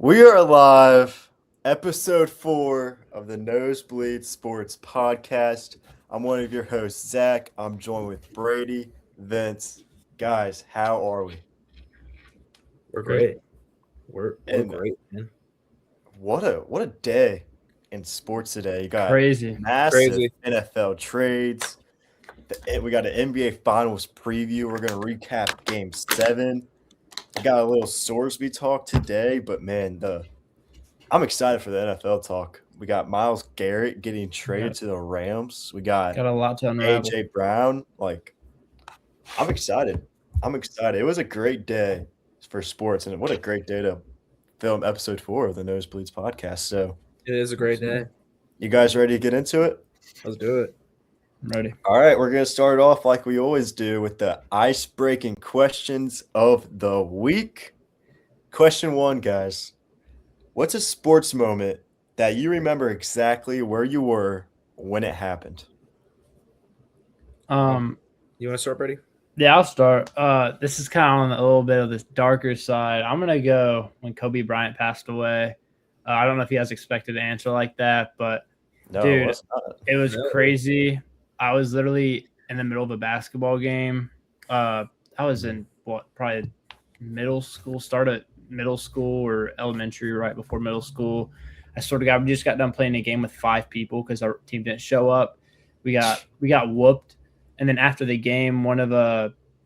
We are live, episode 4 of the Nosebleeds Sports Podcast. I'm one of your hosts, Zach. I'm joined with Brady, Vince. Guys, how are we? We're great. We're And great, man. what a day in sports today. You got Crazy. massive Crazy. NFL trades. We got an NBA Finals preview. We're going to recap Game 7. We got a little Sorsby talk today, but man, I'm excited for the NFL talk. We got Myles Garrett getting traded to the Rams. We got a lot to unravel. A.J. Brown. I'm excited. It was a great day for sports, and what a great day to film episode 4 of the Nosebleeds podcast. So It is a great day. you guys ready to get into it? Let's do it. I'm ready. All right, we're going to start off like we always do with the ice-breaking questions of the week. Question 1, guys. What's a sports moment that you remember exactly where you were when it happened? You want to start, Brady? Yeah, I'll start. This is kind of on a little bit of this darker side. I'm gonna go when Kobe Bryant passed away. I don't know if you guys expected an answer like that, but No, dude, it was not. crazy. I was literally in the middle of a basketball game. I was in probably middle school, started middle school or elementary right before middle school. I sort of we just got done playing a game with 5 people because our team didn't show up. We got whooped. And then after the game, one of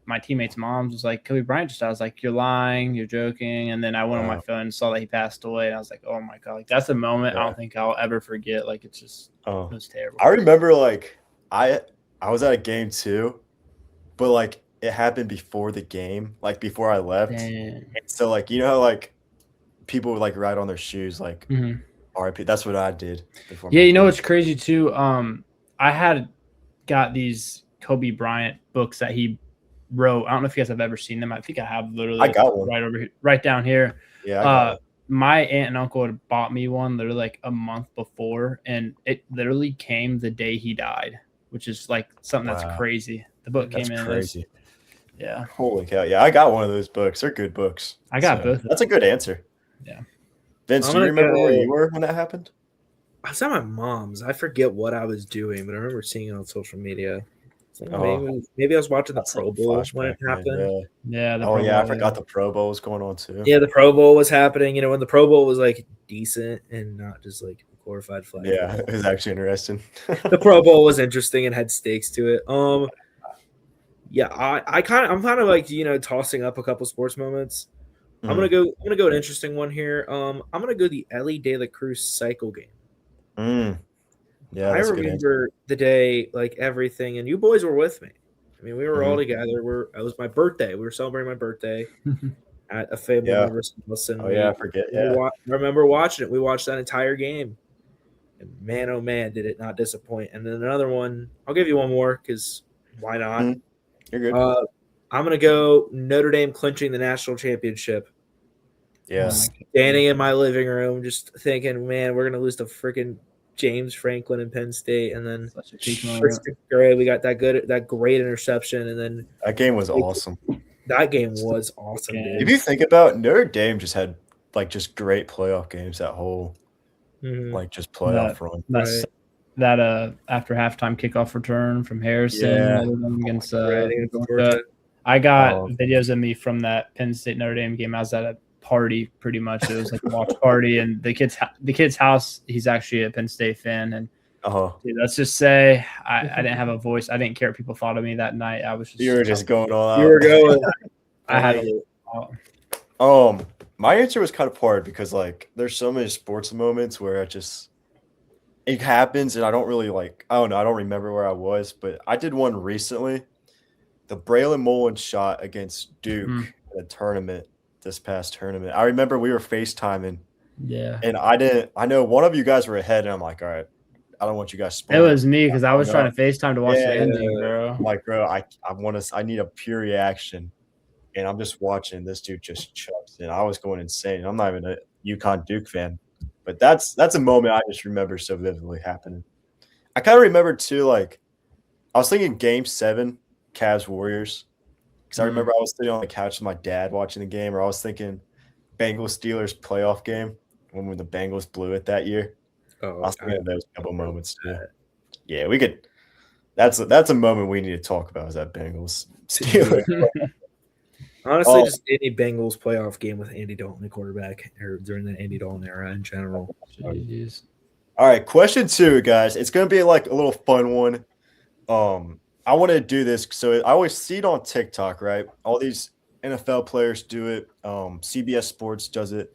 my teammates' moms was like, Kobe Bryant just died. I was like, you're lying, you're joking. And then I went on my phone and saw that he passed away. And I was like, oh my God, like that's a moment I don't think I'll ever forget. Like it's just it was terrible. I remember I was at a game too, but it happened before the game, before I left. Damn. So you know how people would write on their shoes RIP. That's what I did before. Yeah, you know what's crazy too? I had got these Kobe Bryant books that he wrote. I don't know if you guys have ever seen them. I think I have literally. I got one right over here, right down here. Yeah, I got it. My aunt and uncle had bought me one literally a month before, and it literally came the day he died, which is something that's crazy. The book came in crazy. Yeah. Holy cow! Yeah, I got one of those books. They're good books. I got both. That's a good answer. Yeah. Vince, do you remember where you were when that happened? I was at my mom's. I forget what I was doing, but I remember seeing it on social media. Maybe I was watching the Pro Bowl when it happened. Yeah. I forgot the Pro Bowl was going on too. Yeah, the Pro Bowl was happening. You know, when the Pro Bowl was decent and not just glorified flag. Yeah, it was actually interesting. The Pro Bowl was interesting and had stakes to it. Yeah, I'm kind of tossing up a couple sports moments. I'm gonna go an interesting one here. I'm gonna go the Elly De La Cruz cycle game. Yeah, I remember the day, everything, and you boys were with me. I mean, we were all together. It was my birthday. We were celebrating my birthday at a family member's house. And I forget. Yeah, I remember watching it. We watched that entire game, and man, oh man, did it not disappoint. And then another one. I'll give you one more because why not? You're good. I'm gonna go Notre Dame clinching the national championship. Yes. Standing in my living room, just thinking, man, we're gonna lose to freaking James Franklin and Penn State, and then we got that great interception, and then that game was awesome. That game was awesome. Dude. If you think about it, Notre Dame just had just great playoff games that whole just playoff run. That after halftime kickoff return from Harrison against I got videos of me from that Penn State Notre Dame game. I was at a party pretty much. It was a watch party, and the kid's house, he's actually a Penn State fan, and dude, let's just say I didn't have a voice. I didn't care what people thought of me that night. I was you were just going all out. You were going. I had my answer was kind of hard because there's so many sports moments where it happens and I don't really I don't know, I don't remember where I was, but I did one recently. The Braylon Mullins shot against Duke in a tournament. This past tournament, I remember we were FaceTiming. Yeah, and I know one of you guys were ahead, and I'm like, all right, I don't want you guys. It was me because I was trying to FaceTime to watch the ending, bro. I'm like, bro, I need a pure reaction, and I'm just watching this dude just chucks, and I was going insane. I'm not even a UConn Duke fan, but that's a moment I just remember so vividly happening. I kind of remember too, I was thinking Game 7, Cavs Warriors. Because I remember I was sitting on the couch with my dad watching the game, or I was thinking Bengals Steelers playoff game when the Bengals blew it that year. Oh, I'll think of those couple moments too. Yeah, we could. That's a moment we need to talk about. Is that Bengals Steelers? Honestly, just any Bengals playoff game with Andy Dalton at quarterback, or during the Andy Dalton era in general. Jeez. All right, question 2, guys. It's gonna be like a little fun one. I want to do this, so I always see it on TikTok, right? All these NFL players do it. CBS Sports does it.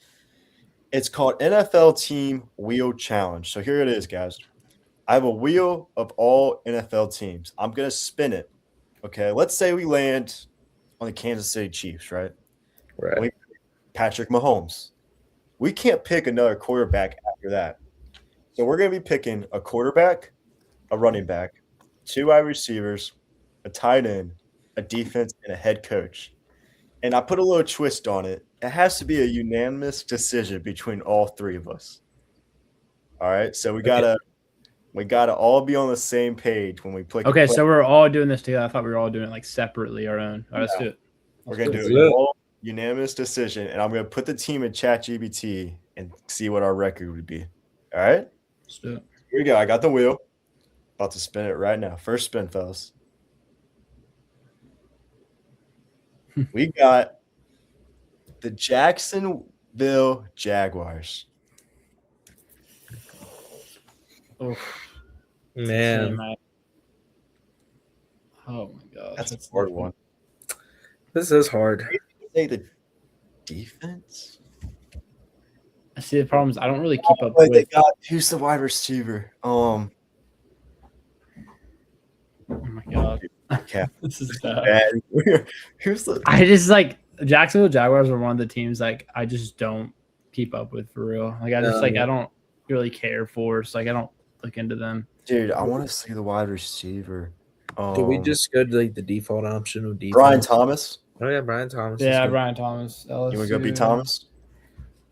It's called NFL Team Wheel Challenge. So here it is, guys. I have a wheel of all NFL teams. I'm gonna spin it. Okay, let's say we land on the Kansas City Chiefs, right? Right. Patrick Mahomes. We can't pick another quarterback after that. So we're going to be picking a quarterback, a running back, 2 wide receivers, a tight end, a defense, and a head coach. And I put a little twist on it. It has to be a unanimous decision between all 3 of us. All right, so we gotta all be on the same page when we play. Okay, so we're all doing this together. I thought we were all doing it like separately, our own. All right, let's do it. We're gonna do it all unanimous decision, and I'm gonna put the team in ChatGPT and see what our record would be. All right, Let's do it. here we go. I got the wheel. About to spin it right now. First spin, fellas. We got the Jacksonville Jaguars. Oh, Man, oh my gosh. That's a hard one. this is hard. Say the defense. I see the problem is I don't really keep up They with. got who's the wide receiver? Oh my god, Okay. this is tough. Bad. Who's the? I just like Jacksonville Jaguars are one of the teams like I just don't keep up with for real. Like I just like I don't really care for. So like I don't look into them. Dude, I want to see the wide receiver. Did we just go to like the default option of defense? Brian Thomas? Oh yeah, Brian Thomas. Yeah, Brian Thomas. You want to go be Thomas?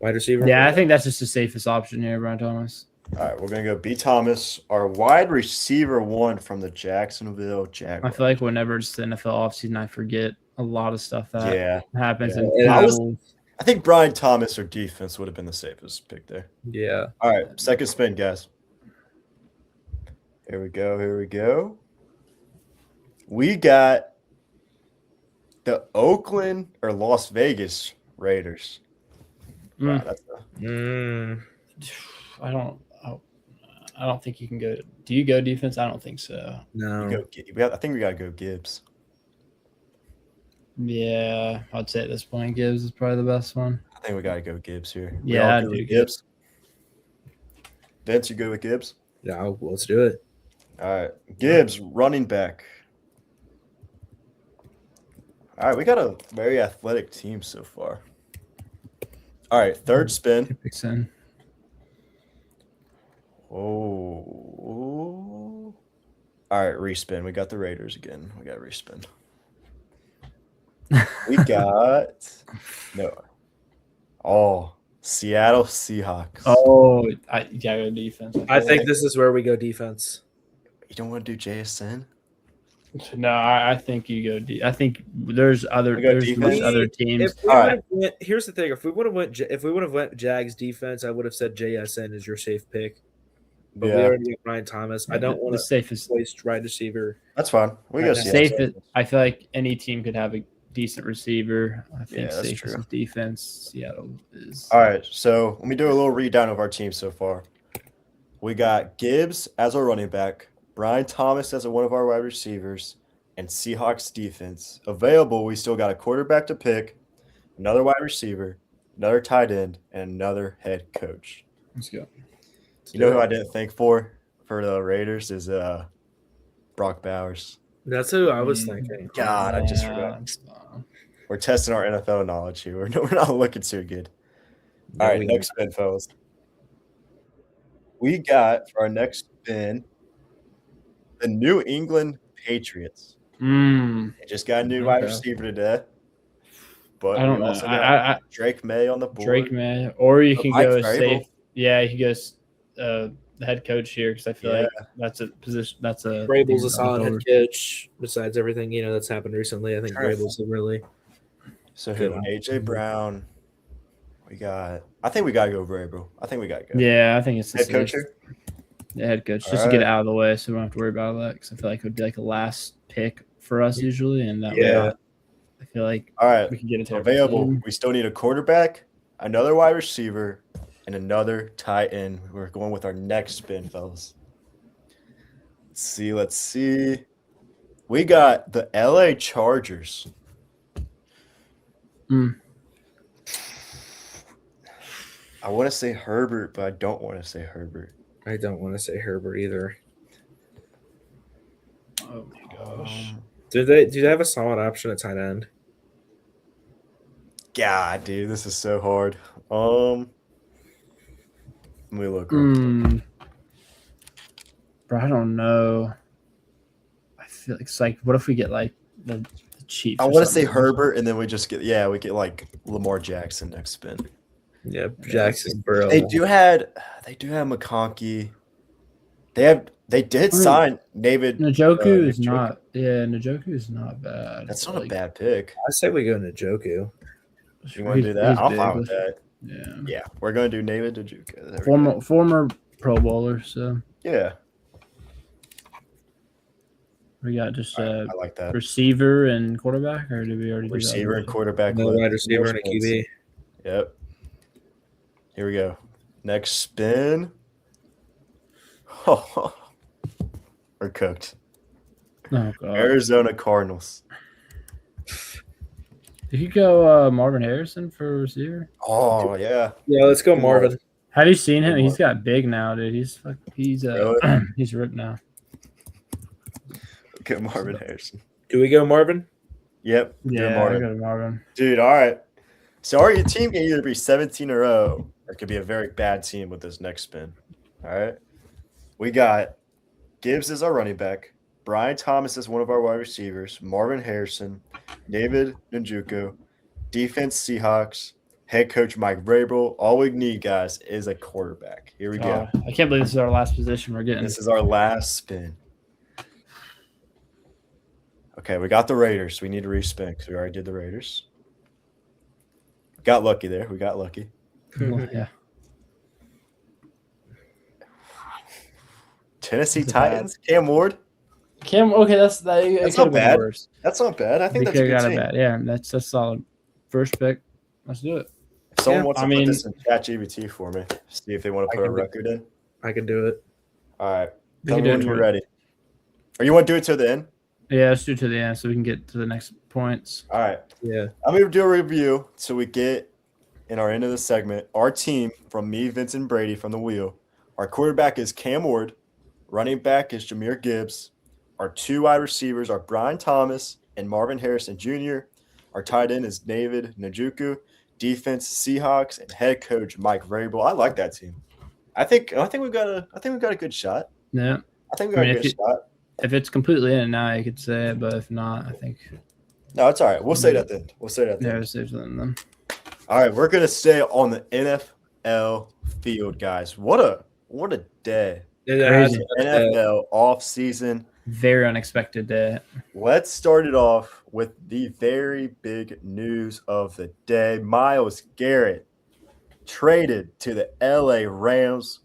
Wide receiver. Yeah, I think that's just the safest option here, Brian Thomas. All right, we're gonna go B. Thomas, our wide receiver 1 from the Jacksonville Jaguars. I feel like whenever it's the NFL offseason, I forget a lot of stuff that happens. Yeah. And I think Brian Thomas or defense would have been the safest pick there. Yeah. All right, second spin, guys. Here we go. Here we go. We got the Oakland or Las Vegas Raiders. Wow, that's I don't think you can go. Do you go defense? I don't think so. No. I think we gotta go Gibbs. Yeah, I'd say at this point, Gibbs is probably the best one. I think we gotta go Gibbs here. We Yeah, all I'd good do with Gibbs. Vince, you good with Gibbs? Yeah, let's do it. All right, Gibbs, running back. All right, we got a very athletic team so far. All right, third spin. Picks in. Oh. All right, respin. We got the Raiders again. We got respin. We got Seattle Seahawks. Oh, yeah, go defense. I think this is where we go defense. You don't want to do JSN? No, I think you go. I think there's other teams. Here's the thing: if we would have went Jags defense, I would have said JSN is your safe pick. But we already got Brian Thomas. I don't want to safest waste wide receiver. That's fine. We go safest. I feel like any team could have a decent receiver. I think that's safest true. Defense. Seattle is. All right, so let me do a little read down of our team so far. We got Gibbs as our running back, Brian Thomas as one of our wide receivers, and Seahawks defense. Available, we still got a quarterback to pick, another wide receiver, another tight end, and another head coach. Let's go. You know who I didn't think for the Raiders is Brock Bowers. That's who I was thinking. God, I just forgot. We're testing our NFL knowledge here. We're not looking too good. All right, next spin, fellas. We got for our next spin the New England Patriots. They just got a new wide receiver today. But I don't know. also got Drake May on the board. Drake May, or you can Mike go Vrabel. safe. Yeah, you can go the head coach here because I feel like that's a position. That's a Vrabel's a solid head coach. Besides everything that's happened recently, I think Vrabel's a really. So who? A.J. Brown. I think we got to go Vrabel. I think we got to go. Yeah, I think it's the Head coach safe. here? The head coach, just All to get it right. out of the way, so we don't have to worry about that. Because I feel like it would be like a last pick for us usually, and that Yeah. way, I feel like All right. we can get a terrible Available. team. We still need a quarterback, another wide receiver, and another tight end. We're going with our next spin, fellas. Let's see. We got the LA Chargers. Mm. I want to say Herbert, but I don't want to say Herbert. I don't want to say Herbert either. Oh my gosh. Do they have a solid option at tight end? God, dude, this is so hard. Let me look. Bro, I don't know. I feel like it's like, what if we get like the Chiefs? I or want to say something? Herbert, and then we get like Lamar Jackson next spin. Yeah, Jackson Burrow. They do have McConkey. They did sign David. Njoku is not. Yeah, Njoku is not bad. That's not a bad pick. I say we go Njoku. You want to do that? I'm fine with that. Yeah. Yeah, we're gonna do David Njoku. Former Pro Bowler. So yeah, we got just I like that. receiver and quarterback, or did we already do Receiver that? and quarterback. No wide receiver and a QB. Yep. Here we go. Next spin. Oh, we're cooked. Oh god. Arizona Cardinals. Did you go Marvin Harrison for receiver? Oh yeah. Yeah, let's go Marvin. Have you seen him? He's got big now, dude. He's Really? he's ripped now. Get Marvin Harrison. Do we go Marvin? Yep. Yeah, Marvin. I got Marvin. Dude, all right. So our team can either be 17 or 0, or it could be a very bad team with this next spin. All right. We got Gibbs as our running back, Brian Thomas as one of our wide receivers, Marvin Harrison, David Njoku, defense Seahawks, head coach Mike Vrabel. All we need, guys, is a quarterback. Here we go. I can't believe this is our last position we're getting. This is our last spin. Okay, we got the Raiders. We need to respin because we already did the Raiders. Got lucky there. We got lucky. Yeah. Tennessee That's Titans, Cam Ward. Okay, that's not bad. That's not bad. I think that's a good team. bad. Yeah, that's solid. First pick. Let's do it. If someone Yeah, wants to put this in ChatGPT for me, see if they want to put a record in. I can do it. All right. We Tell can me do when it. you're ready. Or you want to do it to the end? Yeah, let's do it to the end so we can get to the next points. All right. Yeah. I'm going to do a review so we get in our end of the segment. Our team from me, Vincent Brady from the wheel. Our quarterback is Cam Ward. Running back is Jahmyr Gibbs. Our two wide receivers are Brian Thomas and Marvin Harrison Jr. Our tight end is David Njoku. Defense Seahawks and head coach Mike Vrabel. I like that team. I think we've got a good shot. Yeah. I think we got a good shot. If it's completely in now, you could say it, but if not, I think. No, it's all right. We'll say that then. Yeah, we'll save them then. All right, we're gonna stay on the NFL field, guys. What a day. Crazy. NFL off season. Very unexpected day. Let's start it off with the very big news of the day. Myles Garrett traded to the LA Rams.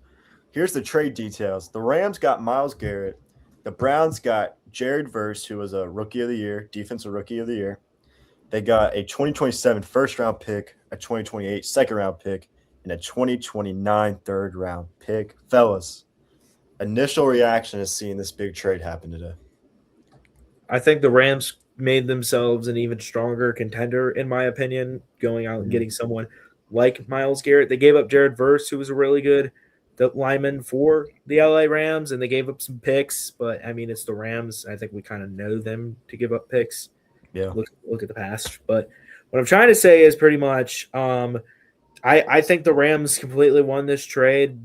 Here's the trade details. The Rams got Myles Garrett. The Browns got Jared Verse, who was a rookie of the year, defensive rookie of the year. They got a 2027 first-round pick, a 2028 second-round pick, and a 2029 third-round pick. Fellas, initial reaction is seeing this big trade happen today. I think the Rams made themselves an even stronger contender, in my opinion, going out and getting someone like Myles Garrett. They gave up Jared Verse, who was a really good lineman for the LA Rams, and they gave up some picks. But, I mean, it's the Rams. I think we kind of know them to give up picks. Yeah. Look at the past. But what I'm trying to say is pretty much I think the Rams completely won this trade.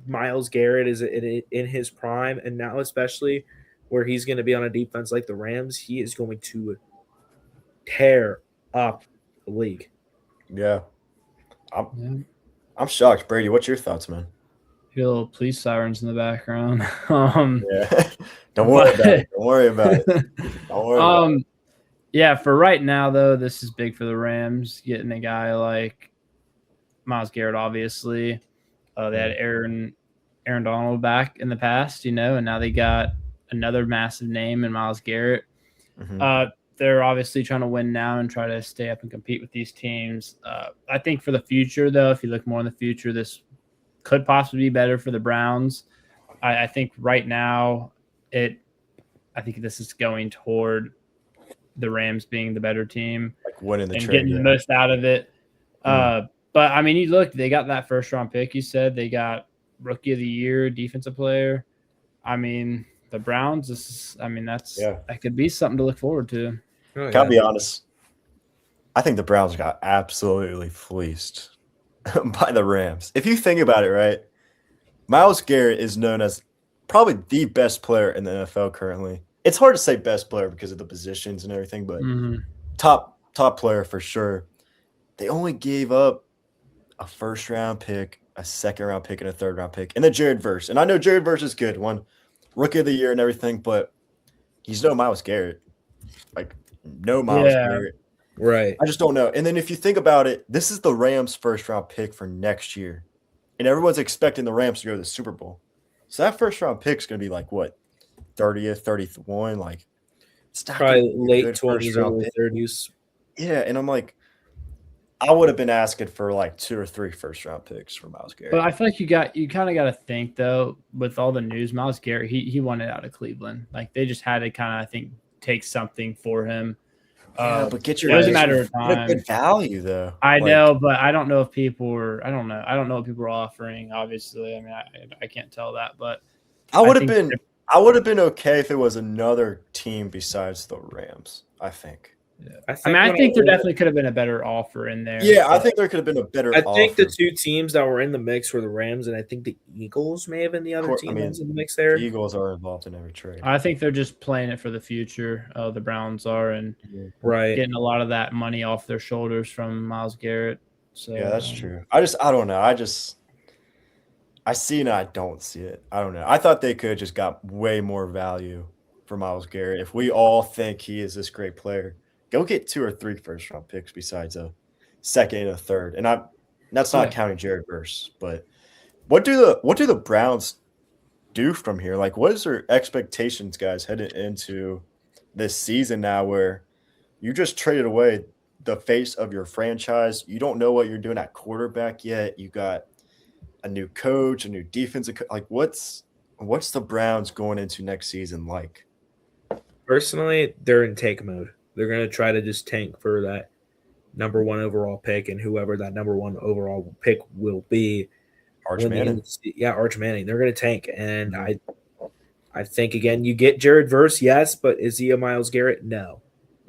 Myles Garrett is in his prime, and now especially where he's going to be on a defense like the Rams, he is going to tear up the league. Yeah. I'm shocked. Brady, what's your thoughts, man? Hear little police sirens in the background. Yeah. Don't worry about it. Don't worry about it. Don't worry about it. Yeah, for right now, though, this is big for the Rams, getting a guy like Myles Garrett, obviously. They had Aaron Donald back in the past, and now they got another massive name in Myles Garrett. They're obviously trying to win now and try to stay up and compete with these teams. I think for the future, though, if you look more in the future, this could possibly be better for the Browns. I think right now, I think this is going toward the Rams being the better team, like winning the and trade, getting the most out of it. But I mean, you look, they got that first round pick. You said they got Rookie of the Year, defensive player. I mean, the Browns. That could be something to look forward to. Oh, Can I be honest? I think the Browns got absolutely fleeced by the Rams. If you think about it, right, Myles Garrett is known as probably the best player in the NFL currently. It's hard to say best player because of the positions and everything, but top player for sure. They only gave up a first-round pick, a second-round pick, and a third-round pick, and then Jared Verse. And I know Jared Verse is good, won Rookie of the Year and everything, but he's no Myles Garrett. Like, no Myles Garrett. Right. I just don't know. And then if you think about it, this is the Rams' first-round pick for next year, and everyone's expecting the Rams to go to the Super Bowl. So that first-round pick is going to be like, what, 30th, 31? Like, it's not probably late 20s, early 30s. Yeah, and I'm like, I would have been asking for like 2 or 3 first-round picks for Myles Garrett. But I feel like you kind of got to think, though, with all the news, Myles Garrett, he wanted out of Cleveland. Like, they just had to kind of, I think, take something for him. But get your it doesn't matter of time. Good value, though. I know, but I don't know if people were. I don't know. I don't know what people were offering. Obviously, I mean, I can't tell that. But I would have been okay if it was another team besides the Rams. I think. Yeah. I think there definitely could have been a better offer in there. Yeah, I think there could have been a better offer. I think the two teams that were in the mix were the Rams, and I think the Eagles may have been the other team that was in the mix there. The Eagles are involved in every trade. I think they're just playing it for the future. The Browns are, and getting a lot of that money off their shoulders from Myles Garrett. So yeah, that's true. I don't know. I see it and I don't see it. I don't know. I thought they could have just got way more value for Myles Garrett. If we all think he is this great player, go get 2 or 3 first-round picks besides a second and a third. And that's not counting Jared Verse. But what do the Browns do from here? Like, what is their expectations, guys, heading into this season now where you just traded away the face of your franchise? You don't know what you're doing at quarterback yet. You got a new coach, a new defensive coach. Like, what's the Browns going into next season like? Personally, they're in tank mode. They're going to try to just tank for that number 1 overall pick, and whoever that number 1 overall pick will be. Arch Manning. Arch Manning. They're going to tank, and I think, again, you get Jared Verse, yes, but is he a Myles Garrett? No.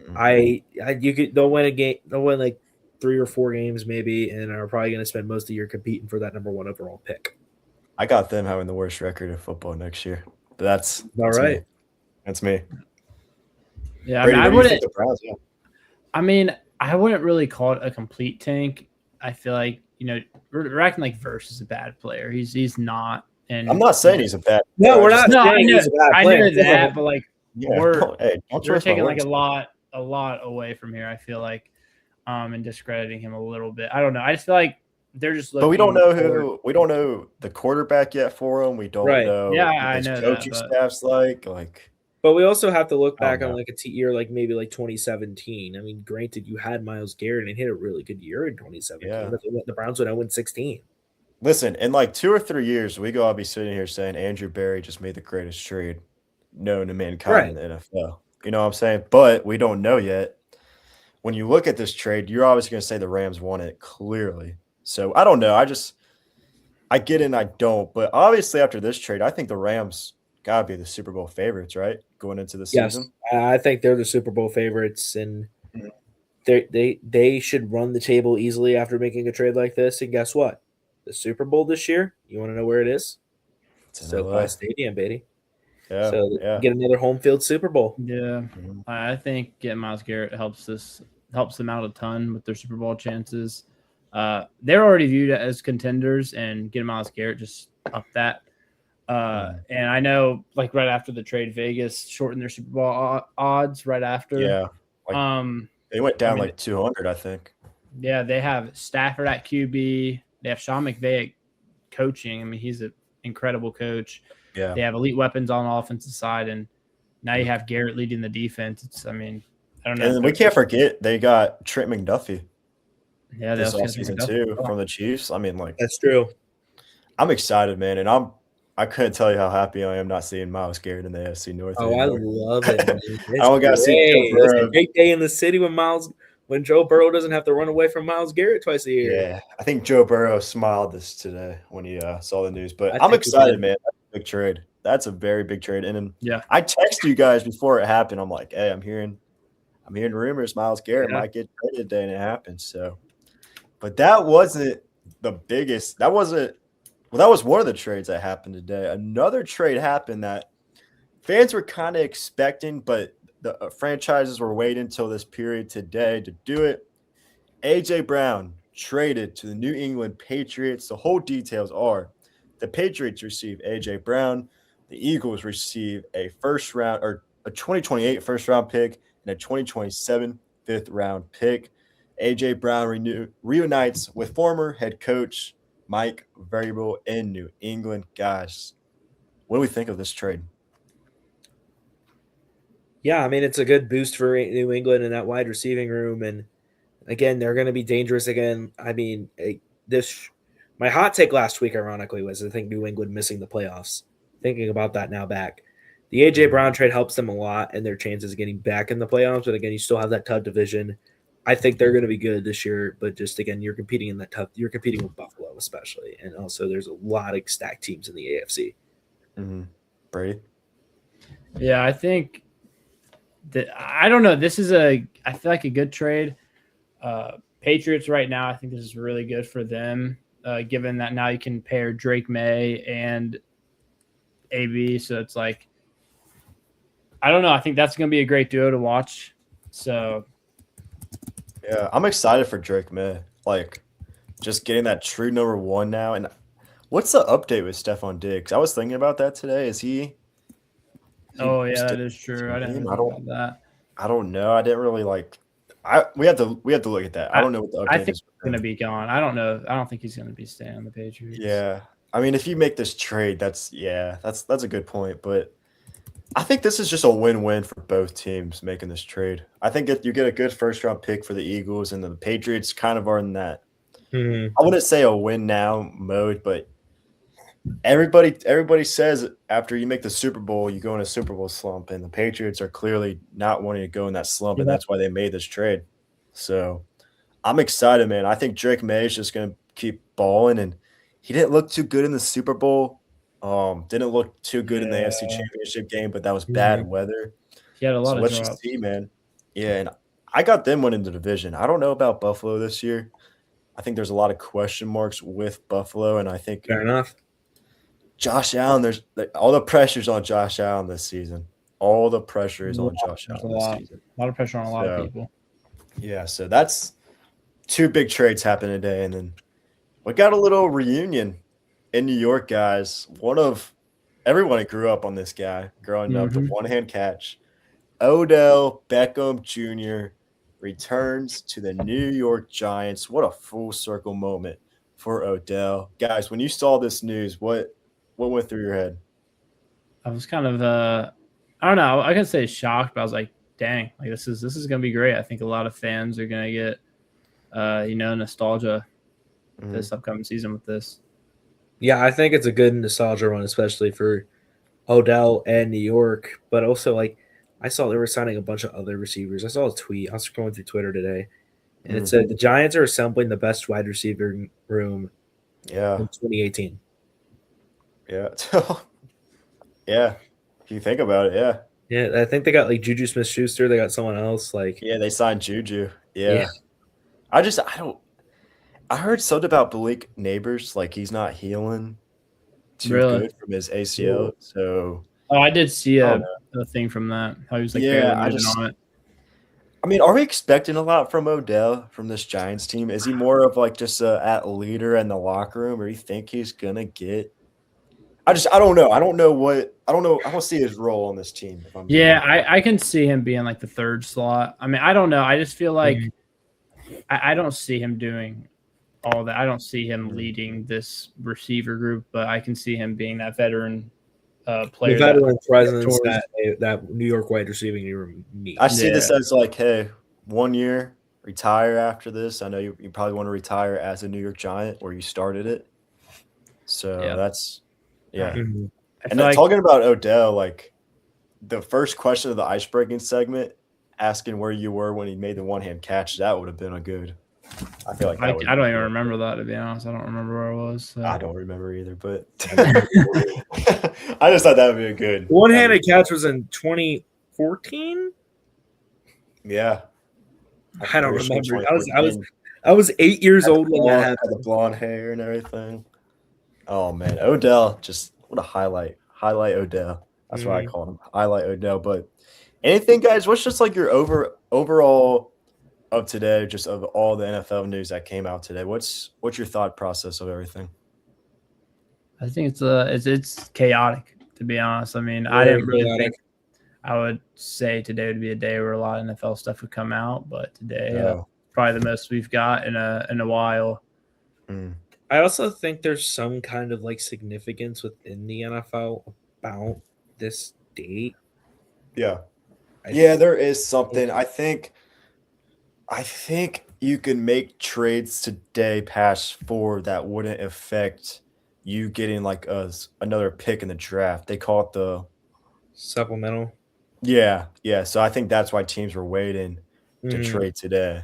They'll win a game. They'll win like 3 or 4 games maybe, and are probably going to spend most of the year competing for that number 1 overall pick. I got them having the worst record in football next year, but that's all right. Me. That's me. Yeah, Brady, I wouldn't. Browns, I mean, I wouldn't really call it a complete tank. I feel like we're acting like Verse is a bad player. He's not. And I'm not saying he's a bad. No, we're not. No, saying he's a bad player. I know that, but like we're taking like a lot away from here. I feel like, and discrediting him a little bit. I don't know. I just feel like they're just. But we don't know we don't know the quarterback yet for him. We don't know. Yeah, what his coaching staff's like. But we also have to look back on like a year like maybe like 2017. I mean, granted, you had Myles Garrett and he had a really good year in 2017. But the Browns went 0-16. Listen, in like 2 or 3 years, we all be sitting here saying Andrew Berry just made the greatest trade known to mankind in the NFL. You know what I'm saying? But we don't know yet. When you look at this trade, you're obviously going to say the Rams won it clearly. So I don't know. I get it and I don't. But obviously after this trade, I think the Rams got to be the Super Bowl favorites, right? Going into the season. I think they're the Super Bowl favorites, and they should run the table easily after making a trade like this. And guess what? The Super Bowl this year, you want to know where it is? SoFi Stadium, baby. Yeah, get another home field Super Bowl. Yeah, I think getting Myles Garrett helps them out a ton with their Super Bowl chances. They're already viewed as contenders, and getting Myles Garrett just up that. And I know, like right after the trade, Vegas shortened their Super Bowl odds right after. Yeah, they went down like 200, I think. Yeah, they have Stafford at QB, They have Sean McVay coaching. I mean, he's an incredible coach. Yeah. They have elite weapons on the offensive side, and now you have Garrett leading the defense. I don't know. And we can't forget they got Trent McDuffie. Yeah, this offseason too from the Chiefs. I mean, like, that's true. I'm excited, man, and I couldn't tell you how happy I am not seeing Myles Garrett in the AFC North. Oh, anymore. I love it. Man. I don't got to see Joe Burrow. It's a great day in the city when Joe Burrow doesn't have to run away from Myles Garrett twice a year. Yeah, I think Joe Burrow smiled this today when he saw the news. But I'm excited, man. That's a big trade. That's a very big trade. And then I texted you guys before it happened. I'm like, hey, I'm hearing rumors Myles Garrett might get traded today, and it happened. So, but that wasn't the biggest. That was one of the trades that happened today. Another trade happened that fans were kind of expecting, but the franchises were waiting until this period today to do it. A.J. Brown traded to the New England Patriots. The whole details are the Patriots receive A.J. Brown. The Eagles receive a 2028 first-round pick and a 2027 fifth-round pick. A.J. Brown reunites with former head coach Mike Vrabel in New England. Guys, what do we think of this trade? Yeah, I mean, it's a good boost for New England in that wide receiving room. And, again, they're going to be dangerous again. I mean, my hot take last week, ironically, was I think New England missing the playoffs. Thinking about that now back. The A.J. Brown trade helps them a lot and their chances of getting back in the playoffs. But, again, you still have that tough division. I think they're going to be good this year. But just, again, you're competing with Buffalo especially. And also there's a lot of stacked teams in the AFC. Mm-hmm. Brady? Yeah, I think – I don't know. I feel like a good trade. Patriots right now, I think this is really good for them, given that now you can pair Drake May and AB. So it's like, I don't know. I think that's going to be a great duo to watch. So, yeah, I'm excited for Drake May. Like, just getting that true number one now. And what's the update with Stephon Diggs? I was thinking about that today. Is he? Oh yeah, that is true. I didn't think about that. I don't know. I didn't really like. We have to look at that. I don't know what the update I think is. he's going to be gone. I don't know. I don't think he's going to be staying on the Patriots. Yeah, I mean, if you make this trade, that's a good point. But I think this is just a win-win for both teams making this trade. I think if you get a good first-round pick for the Eagles, and the Patriots kind of are in that. Mm-hmm. I wouldn't say a win now mode, but everybody says after you make the Super Bowl, you go in a Super Bowl slump, and the Patriots are clearly not wanting to go in that slump, and that's why they made this trade. So I'm excited, man. I think Drake May is just going to keep balling, and he didn't look too good in the Super Bowl. Didn't look too good in the AFC Championship game, but that was bad weather. He had a lot of drops. Let's just see, man. Yeah, and I got them winning the division. I don't know about Buffalo this year. I think there's a lot of question marks with Buffalo, and I think fair enough. Josh Allen, there's all the pressure's on Josh Allen this season. All the pressure is on Josh Allen this season. A lot of pressure on a lot of people. Yeah, so that's two big trades happening today, and then we got a little reunion in New York, guys. Everyone grew up on this guy growing up, the one-hand catch. Odell Beckham Jr. returns to the New York Giants. What a full circle moment for Odell. Guys, when you saw this news, what went through your head? I was kind of I don't know, I can say shocked, but I was like, dang, like this is gonna be great. I think a lot of fans are gonna get nostalgia this upcoming season with this. Yeah, I think it's a good nostalgia run, especially for Odell and New York. But also, like, I saw they were signing a bunch of other receivers. I saw a tweet. I was scrolling through Twitter today, and it said the Giants are assembling the best wide receiver room in 2018. Yeah. Yeah. If you think about it, yeah. Yeah, I think they got like Juju Smith-Schuster. They got someone else. Yeah, they signed Juju. Yeah. I heard something about Blake Neighbors, like he's not healing too good from his ACL. So I did see a thing from that. How he was like on it. I mean, are we expecting a lot from Odell from this Giants team? Is he more of like just a leader in the locker room, or do you think he's gonna get? I don't know. I don't see his role on this team. I can see him being like the third slot. I mean, I don't know. I just feel like I don't see him doing all that. I don't see him leading this receiver group, but I can see him being that veteran player. The veteran presence that New York wide receiving room needs. I see this as like, hey, 1 year, retire after this. I know you probably want to retire as a New York Giant or you started it. So that's Mm-hmm. And then talking about Odell, like the first question of the ice-breaking segment, asking where you were when he made the one-hand catch, that would have been a good. I feel like I don't even remember that, to be honest. I don't remember where I was. So. I don't remember either, but I just thought that would be a good one-handed catch was in 2014. Yeah, I don't remember. I was 8 years old when that happened. Had the blonde hair and everything. Oh man, Odell, just what a highlight Odell. That's why I call him highlight Odell. But anything, guys? What's just like your overall of today, just of all the NFL news that came out today? What's your thought process of everything? I think it's chaotic, to be honest. I mean, I didn't really think I would say today would be a day where a lot of NFL stuff would come out, but today probably the most we've got in a while. I also think there's some kind of like significance within the NFL about this date. Yeah. There is something. I think you can make trades today past 4 that wouldn't affect you getting like another pick in the draft. They call it the supplemental. Yeah. So I think that's why teams were waiting to trade today.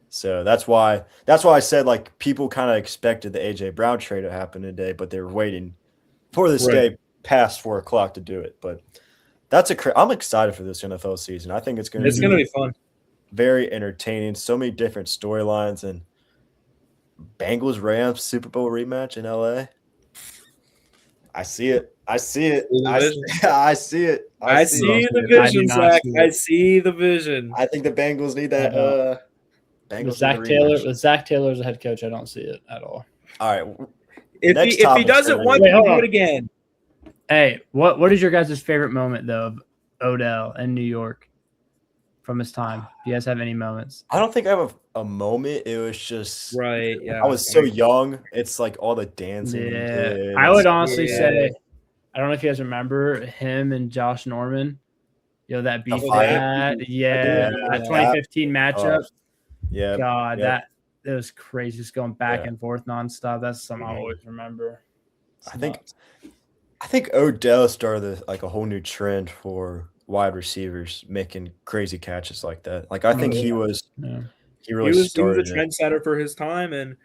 So that's why I said like people kind of expected the A.J. Brown trade to happen today, but they were waiting for this day past 4 o'clock to do it. But I'm excited for this NFL season. I think it's going to be fun, very entertaining. So many different storylines and Bengals Rams Super Bowl rematch in LA. I see it. I see it. I see it. I see the vision, Zach. I see the vision. I think the Bengals need that. With Zach Taylor as a head coach, I don't see it at all. All right. If he does it once, he'll do it again. Hey, what is your guys' favorite moment though of Odell in New York from his time? Do you guys have any moments? I don't think I have a moment. It was just right. Yeah, I was so young. It's like all the dancing. Yeah, I would honestly say, I don't know if you guys remember him and Josh Norman. That beef they had. That 2015 matchup. God, that was crazy. Just going back and forth nonstop. That's something I always remember. I think Odell started like a whole new trend for wide receivers making crazy catches like that. Like I think he was a trendsetter for his time, and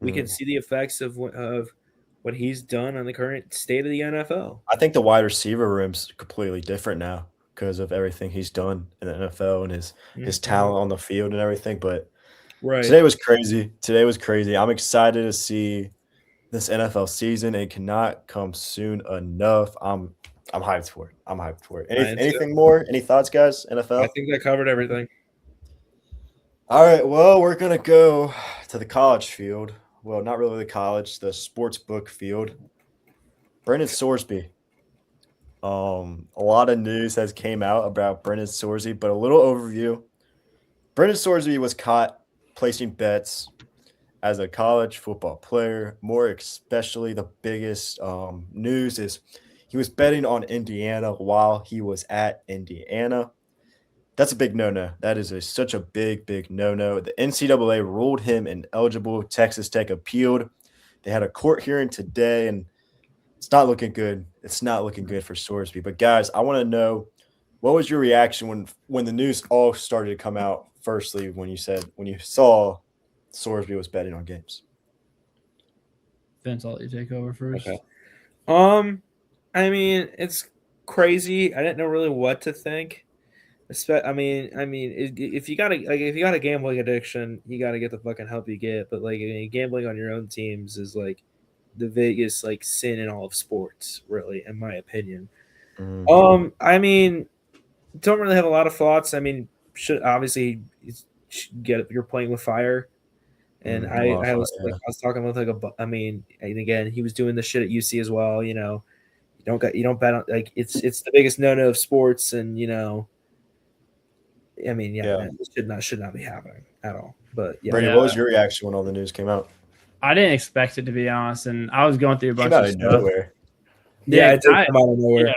we can see the effects of what he's done on the current state of the NFL. I think the wide receiver room's completely different now because of everything he's done in the NFL and his talent on the field and everything. But today was crazy. I'm excited to see this NFL season. It cannot come soon enough. I'm hyped for it. Anything more? Any thoughts, guys? NFL? I think that covered everything. All right. Well, we're gonna go to the college field. Well, not really the college, the sports book field. Brendan Sorsby. A lot of news has came out about Brendan Sorsby, but a little overview. Brendan Sorsby was caught placing bets as a college football player. More especially, the biggest news is he was betting on Indiana while he was at Indiana. That's a big no-no. That is such a big no-no. The NCAA ruled him ineligible. Texas Tech appealed. They had a court hearing today, and it's not looking good. It's not looking good for Sorsby. But, guys, I want to know, what was your reaction when the news all started to come out, firstly, when you saw Sorsby was betting on games? Vince, I'll let you take over first. Okay. I mean, it's crazy. I didn't know really what to think. I mean, if you got a gambling addiction, you got to get the fucking help you get. But like gambling on your own teams is like the biggest like sin in all of sports, really, in my opinion. I mean, don't really have a lot of thoughts. I mean, you're playing with fire. And I was talking with and again, he was doing the shit at UC as well. You don't bet on, like, it's the biggest no-no of sports, and it should not be happening at all. But Brandon, what was your reaction when all the news came out? I didn't expect it, to be honest, and I was going through a bunch Came out of of stuff. nowhere. Yeah, it did I, come out of nowhere. yeah,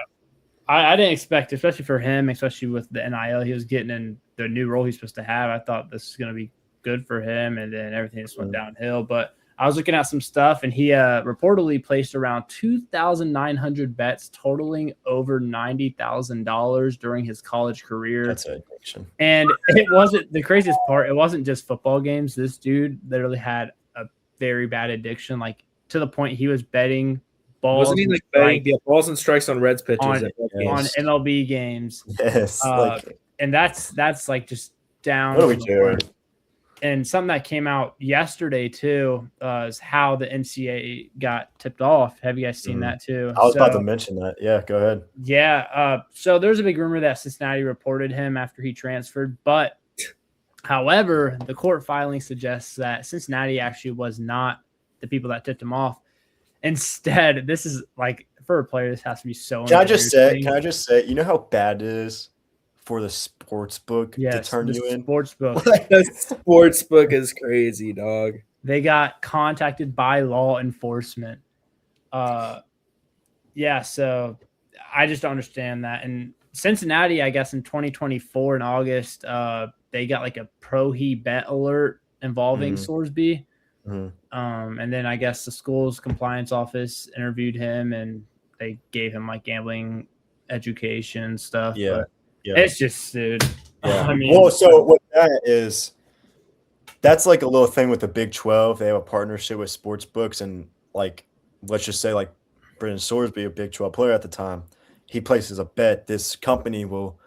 I didn't expect, especially for him, especially with the NIL he was getting and the new role he's supposed to have. I thought this was going to be good for him, and then everything just went downhill. But I was looking at some stuff, and he reportedly placed around 2,900 bets, totaling over $90,000 during his college career. That's an addiction. And it wasn't the craziest part. It wasn't just football games. This dude literally had a very bad addiction, like to the point he was betting balls. Wasn't he like betting balls and strikes on Reds pitches on games? MLB games? Yes, and that's like just down. What are we doing? And something that came out yesterday too is how the NCAA got tipped off. Have you guys seen that too? I was about to mention that. Yeah, go ahead. Yeah. So there's a big rumor that Cincinnati reported him after he transferred, but however, the court filing suggests that Cincinnati actually was not the people that tipped him off. Instead, this is like for a player, this has to be so. Can I just say, you know how bad it is for the sports book to turn you in? Sports book. The sports book is crazy, dog. They got contacted by law enforcement. Yeah, so I just don't understand that. And Cincinnati, I guess in 2024 in August, they got like a pro-he bet alert involving Sorsby. And then I guess the school's compliance office interviewed him and they gave him like gambling education and stuff. Yeah. But it's just, dude. Yeah. I mean, well, so what that is, that's like a little thing with the Big 12. They have a partnership with sports books, and like, let's just say like Brendan Sorsby, a Big 12 player at the time, he places a bet. This company will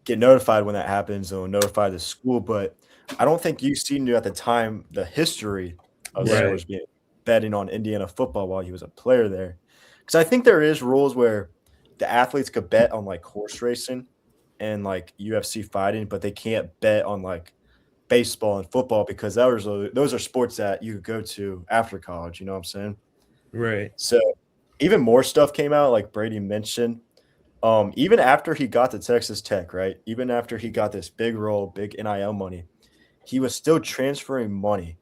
get notified when that happens. They'll notify the school, but I don't think UC knew at the time the history of Sorsby betting on Indiana football while he was a player there. Because I think there is rules where the athletes could bet on like horse racing and like UFC fighting, but they can't bet on like baseball and football because those are sports that you could go to after college. You know what I'm saying? Right. So even more stuff came out, like Brady mentioned. Even after he got to Texas Tech, right? Even after he got this big role, big NIL money, he was still transferring money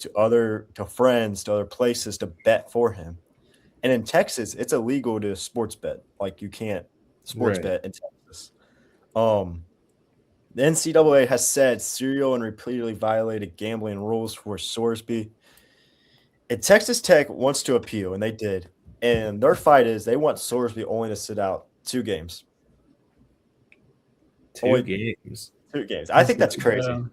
to friends, to other places to bet for him. And in Texas, it's illegal to sports bet. Like you can't sports bet in Texas. The NCAA has said serial and repeatedly violated gambling rules for Sorsby. And Texas Tech wants to appeal, and they did. And their fight is they want Sorsby only to sit out 2 games. Two games. I think that's crazy.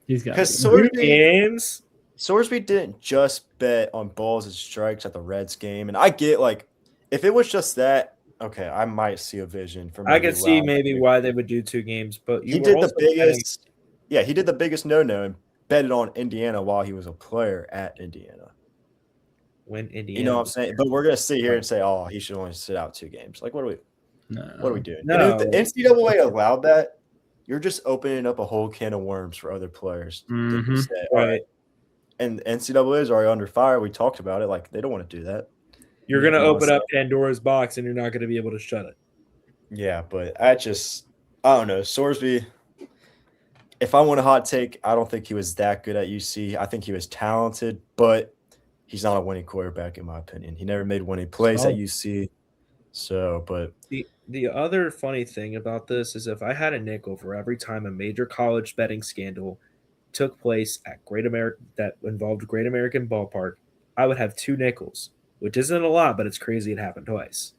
He's got because 2 games. Sorsby didn't just bet on balls and strikes at the Reds game, and I get like if it was just that, okay, I might see a vision for. I could see maybe why they would do 2 games, but he did the biggest. Yeah, he did the biggest no-no and betted on Indiana while he was a player at Indiana. When Indiana, you know what I'm saying? But we're gonna sit here and say, "Oh, he should only sit out 2 games." Like, what are we doing? No. And if the NCAA allowed that, you're just opening up a whole can of worms for other players to say, "All right." And NCAA is already under fire. We talked about it. Like, they don't want to do that. You're going to open up Pandora's box, and you're not going to be able to shut it. Yeah, but I don't know. Sorsby, if I want a hot take, I don't think he was that good at UC. I think he was talented, but he's not a winning quarterback, in my opinion. He never made winning plays at UC. So, but the other funny thing about this is if I had a nickel for every time a major college betting scandal took place at that involved Great American Ballpark, I would have 2 nickels, which isn't a lot, but it's crazy it happened twice.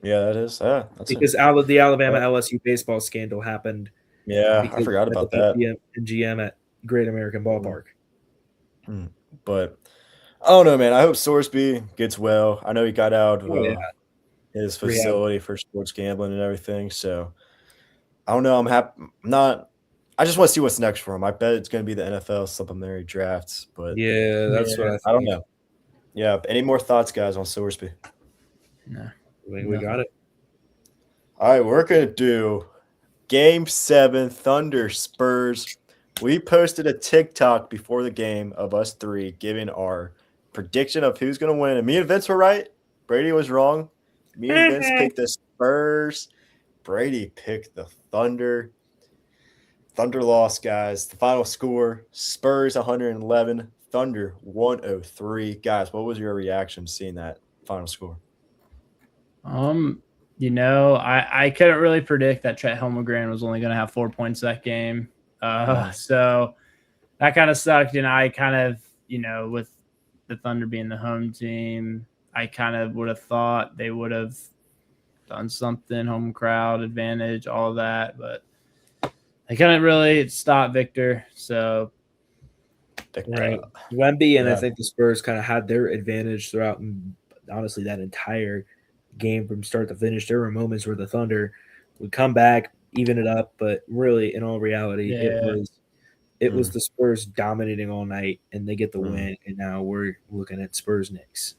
Yeah, that is. Because the Alabama LSU baseball scandal happened. Yeah, I forgot about that. And GM at Great American Ballpark. But I don't know, man. I hope Sorsby gets well. I know he got out of his facility for sports gambling and everything. So I don't know. I'm happy. I just want to see what's next for him. I bet it's going to be the NFL supplementary drafts. But yeah, that's what I think. I don't know. Yeah. Any more thoughts, guys, on Sorsby? No. We got it. All right, we're going to do Game 7, Thunder Spurs. We posted a TikTok before the game of us 3 giving our prediction of who's going to win. And me and Vince were right. Brady was wrong. Me and Vince picked the Spurs. Brady picked the Thunder. Thunder lost, guys. The final score, Spurs 111, Thunder 103. Guys, what was your reaction seeing that final score? I couldn't really predict that Chet Holmgren was only going to have 4 points that game. So that kind of sucked. And I kind of, with the Thunder being the home team, I kind of would have thought they would have done something, home crowd advantage, all that, but they couldn't really stop Victor. So, right, Wemby and I think the Spurs kind of had their advantage throughout. Honestly, that entire game from start to finish, there were moments where the Thunder would come back, even it up, but really, in all reality, it was the Spurs dominating all night, and they get the win. And now we're looking at Spurs Knicks.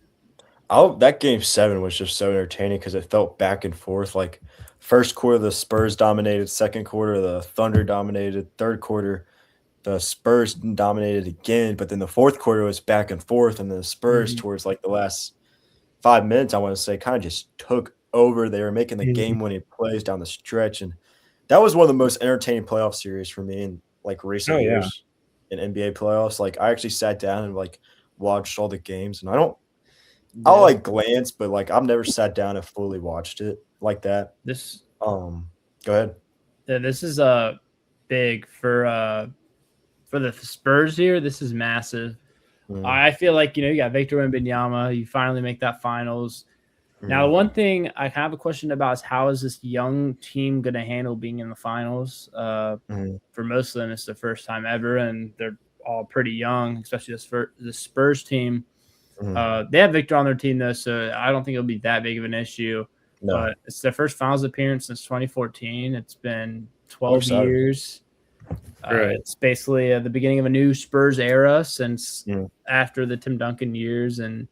That game 7 was just so entertaining because it felt back and forth. Like first quarter, the Spurs dominated. Second quarter, the Thunder dominated. Third quarter, the Spurs dominated again. But then the fourth quarter was back and forth, and the Spurs towards like the last 5 minutes, I want to say, kind of just took over. They were making the game-winning plays down the stretch, and that was one of the most entertaining playoff series for me in like recent years in NBA playoffs. Like I actually sat down and like watched all the games, and I'll like glance, but like I've never sat down and fully watched it like that. Go ahead. Yeah, this is big for the Spurs here. This is massive. I feel like, you got Victor Wembanyama. You finally make that finals. Now, the one thing I have a question about is how is this young team going to handle being in the finals? For most of them, it's the first time ever, and they're all pretty young, especially the Spurs team. They have Victor on their team, though, so I don't think it'll be that big of an issue. No. But it's their first finals appearance since 2014. It's been 12 years. It's basically the beginning of a new Spurs era since after the Tim Duncan years. And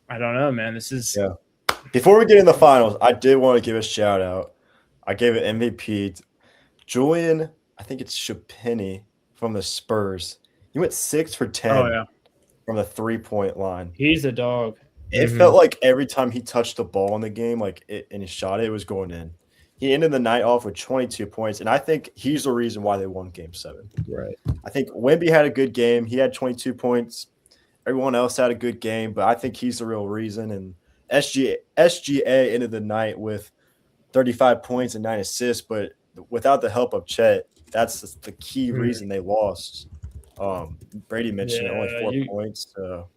I don't know, man. This is Before we get in the finals, I did want to give a shout out. I gave it MVP. Julian, I think it's Shapini from the Spurs. He went 6 for 10 from the 3-point line. He's a dog. It felt like every time he touched the ball in the game, and he shot it, it was going in. He ended the night off with 22 points, and I think he's the reason why they won Game 7. Right. I think Wemby had a good game. He had 22 points. Everyone else had a good game, but I think he's the real reason. And SGA ended the night with 35 points and 9 assists, but without the help of Chet, that's the key reason they lost. Brady mentioned only 4 points. So.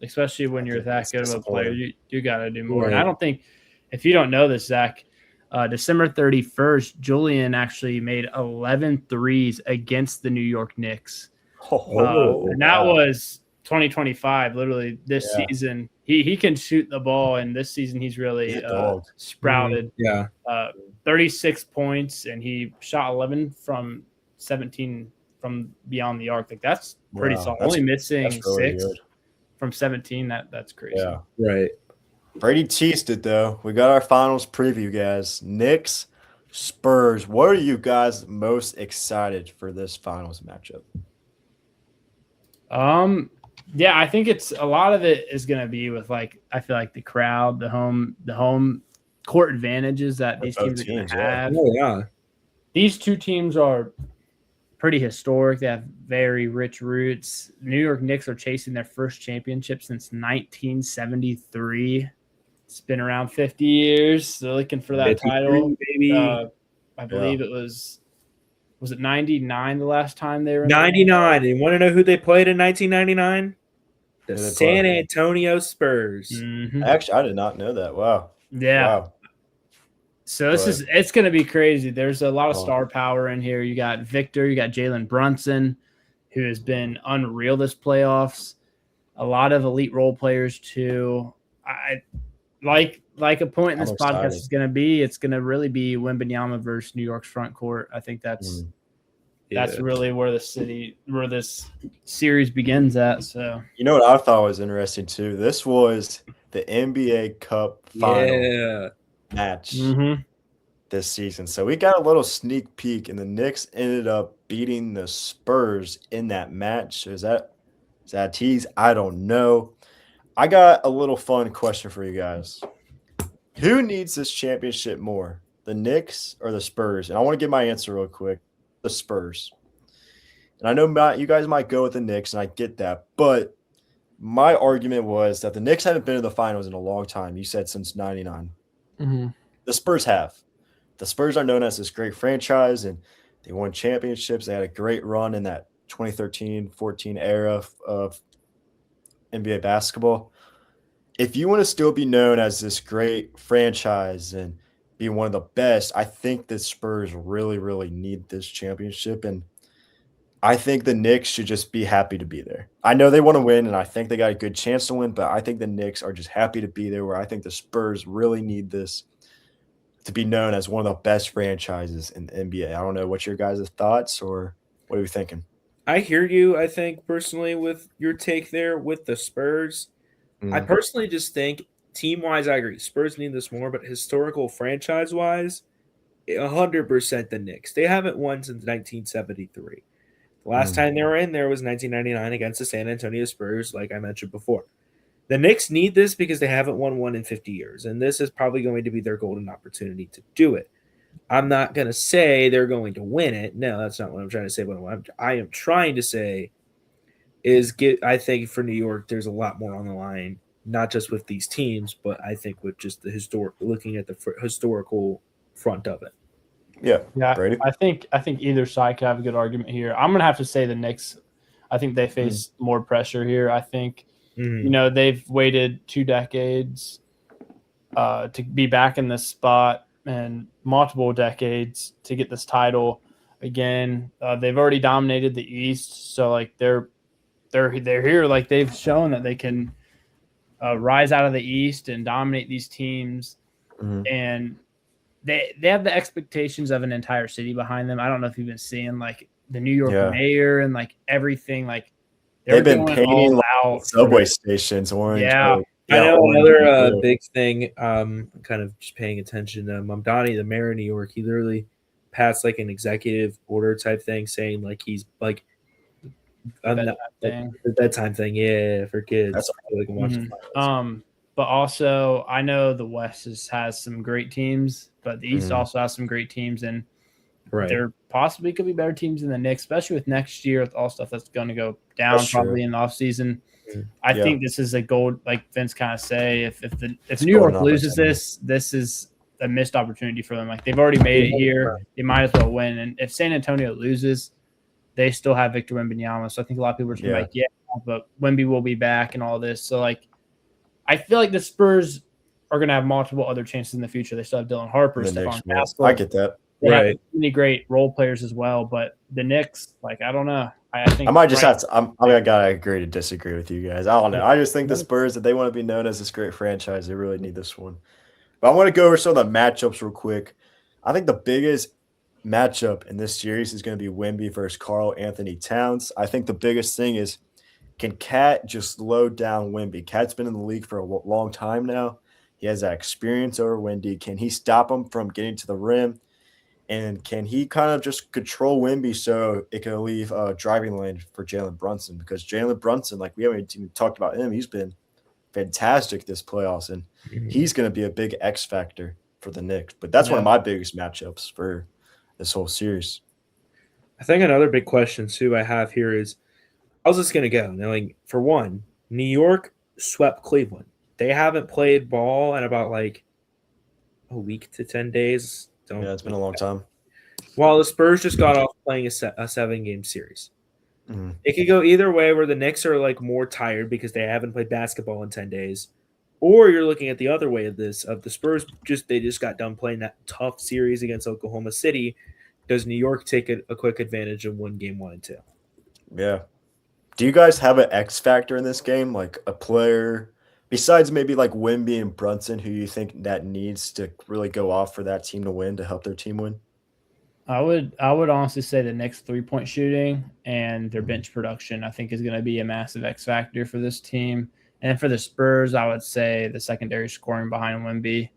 Especially when you're that good of a player, you got to do more. And I don't think – if you don't know this, Zach – December 31st, Julian actually made 11 threes against the New York Knicks. And that was 2025 literally this season. He can shoot the ball, and this season he's really sprouted. 36 points, and he shot 11 from 17 from beyond the arc. Like that's pretty solid. Only missing really 6 from 17. That's crazy. Yeah. Right. Brady teased it, though. We got our finals preview, guys. Knicks, Spurs. What are you guys most excited for this finals matchup? I think it's a lot of it is going to be with I feel like the crowd, the home court advantages that these teams are going to have. Oh, yeah. These two teams are pretty historic. They have very rich roots. New York Knicks are chasing their first championship since 1973. It's been around 50 years. They're looking for that title. Baby. I believe it was it 99 the last time they were in 99. And you want to know who they played in 1999? The San Antonio Spurs. Actually, I did not know that. Wow. Yeah. Wow. So it's going to be crazy. There's a lot of star power in here. You got Victor, you got Jalen Brunson, who has been unreal this playoffs. A lot of elite role players too. I like a point in this podcast is going to be. It's going to really be Wembanyama versus New York's front court. I think that's really where this series begins at. So you know what I thought was interesting too. This was the NBA Cup final match this season. So we got a little sneak peek, and the Knicks ended up beating the Spurs in that match. Is that a tease? I don't know. I got a little fun question for you guys. Who needs this championship more, the Knicks or the Spurs? And I want to give my answer real quick. The Spurs. And I know Matt, you guys might go with the Knicks, and I get that. But my argument was that the Knicks haven't been in the finals in a long time. You said since '99. Mm-hmm. The Spurs have. The Spurs are known as this great franchise, and they won championships. They had a great run in that 2013-14 era of NBA basketball. If you want to still be known as this great franchise and be one of the best, I think the Spurs really, really need this championship. And I think the Knicks should just be happy to be there. I know they want to win, and I think they got a good chance to win, but I think the Knicks are just happy to be there, where I think the Spurs really need this to be known as one of the best franchises in the NBA. I don't know what your guys' thoughts, or what are you thinking? I hear you, I think, personally, with your take there with the Spurs. I personally just think team-wise, I agree. Spurs need this more, but historical franchise-wise, 100% the Knicks. They haven't won since 1973. The last time they were in there was 1999 against the San Antonio Spurs, like I mentioned before. The Knicks need this because they haven't won one in 50 years, and this is probably going to be their golden opportunity to do it. I'm not going to say they're going to win it. No, that's not what I'm trying to say. What I am trying to say is I think for New York, there's a lot more on the line, not just with these teams, but I think with just the looking at the historical front of it. Yeah, Brady? I think either side could have a good argument here. I'm gonna have to say the Knicks. I think they face more pressure here. I think they've waited 2 decades to be back in this spot, and multiple decades to get this title again. They've already dominated the East, so like they're here. Like they've shown that they can rise out of the East and dominate these teams, and they have the expectations of an entire city behind them. I don't know if you've been seeing like the New York mayor and like everything. Like they've been painting out subway stations orange. Yeah. I know another big thing. Kind of just paying attention. Mamdani, the mayor of New York, he literally passed like an executive order type thing, saying like he's like the bedtime thing, for kids. That's but also I know the West has some great teams, but the East also has some great teams, and there possibly could be better teams than the Knicks, especially with next year with all stuff that's going to go down probably in the offseason. I think this is a gold, like Vince kind of say, if New York loses this is a missed opportunity for them. Like they've already made it here, they might as well win. And if San Antonio loses, they still have Victor Wembanyama. So I think a lot of people are just like, but Wemby will be back and all this. So like, I feel like the Spurs are going to have multiple other chances in the future. They still have Dylan Harper, Stephon Castle. I get that. They have many great role players as well, but the Knicks, like, I don't know. I think I might just have to. I gotta agree to disagree with you guys. I don't know. I just think the Spurs, if they want to be known as this great franchise, they really need this one. But I want to go over some of the matchups real quick. I think the biggest matchup in this series is going to be Wemby versus Karl Anthony Towns. I think the biggest thing is, can Cat just slow down Wemby? Cat's been in the league for a long time now. He has that experience over Wemby. Can he stop him from getting to the rim? And can he kind of just control Wemby so it can leave driving lane for Jalen Brunson? Because Jalen Brunson, like we haven't even talked about him, he's been fantastic this playoffs, and he's going to be a big X factor for the Knicks. But that's one of my biggest matchups for this whole series. I think another big question too I have here is, how's this going to go? Knowing, for one, New York swept Cleveland. They haven't played ball in about like a week to 10 days. It's been a long time. While the Spurs just got off playing a 7-game series. It could go either way, where the Knicks are like more tired because they haven't played basketball in 10 days. Or you're looking at the other way of this, of the Spurs they just got done playing that tough series against Oklahoma City. Does New York take a quick advantage and win game 1 and 2? Yeah. Do you guys have an X factor in this game? Like a player besides maybe like Wemby and Brunson, who you think that needs to really go off for that team to win, to help their team win? I would honestly say the Knicks 3-point shooting and their bench production, I think, is going to be a massive X factor for this team. And for the Spurs, I would say the secondary scoring behind Wemby.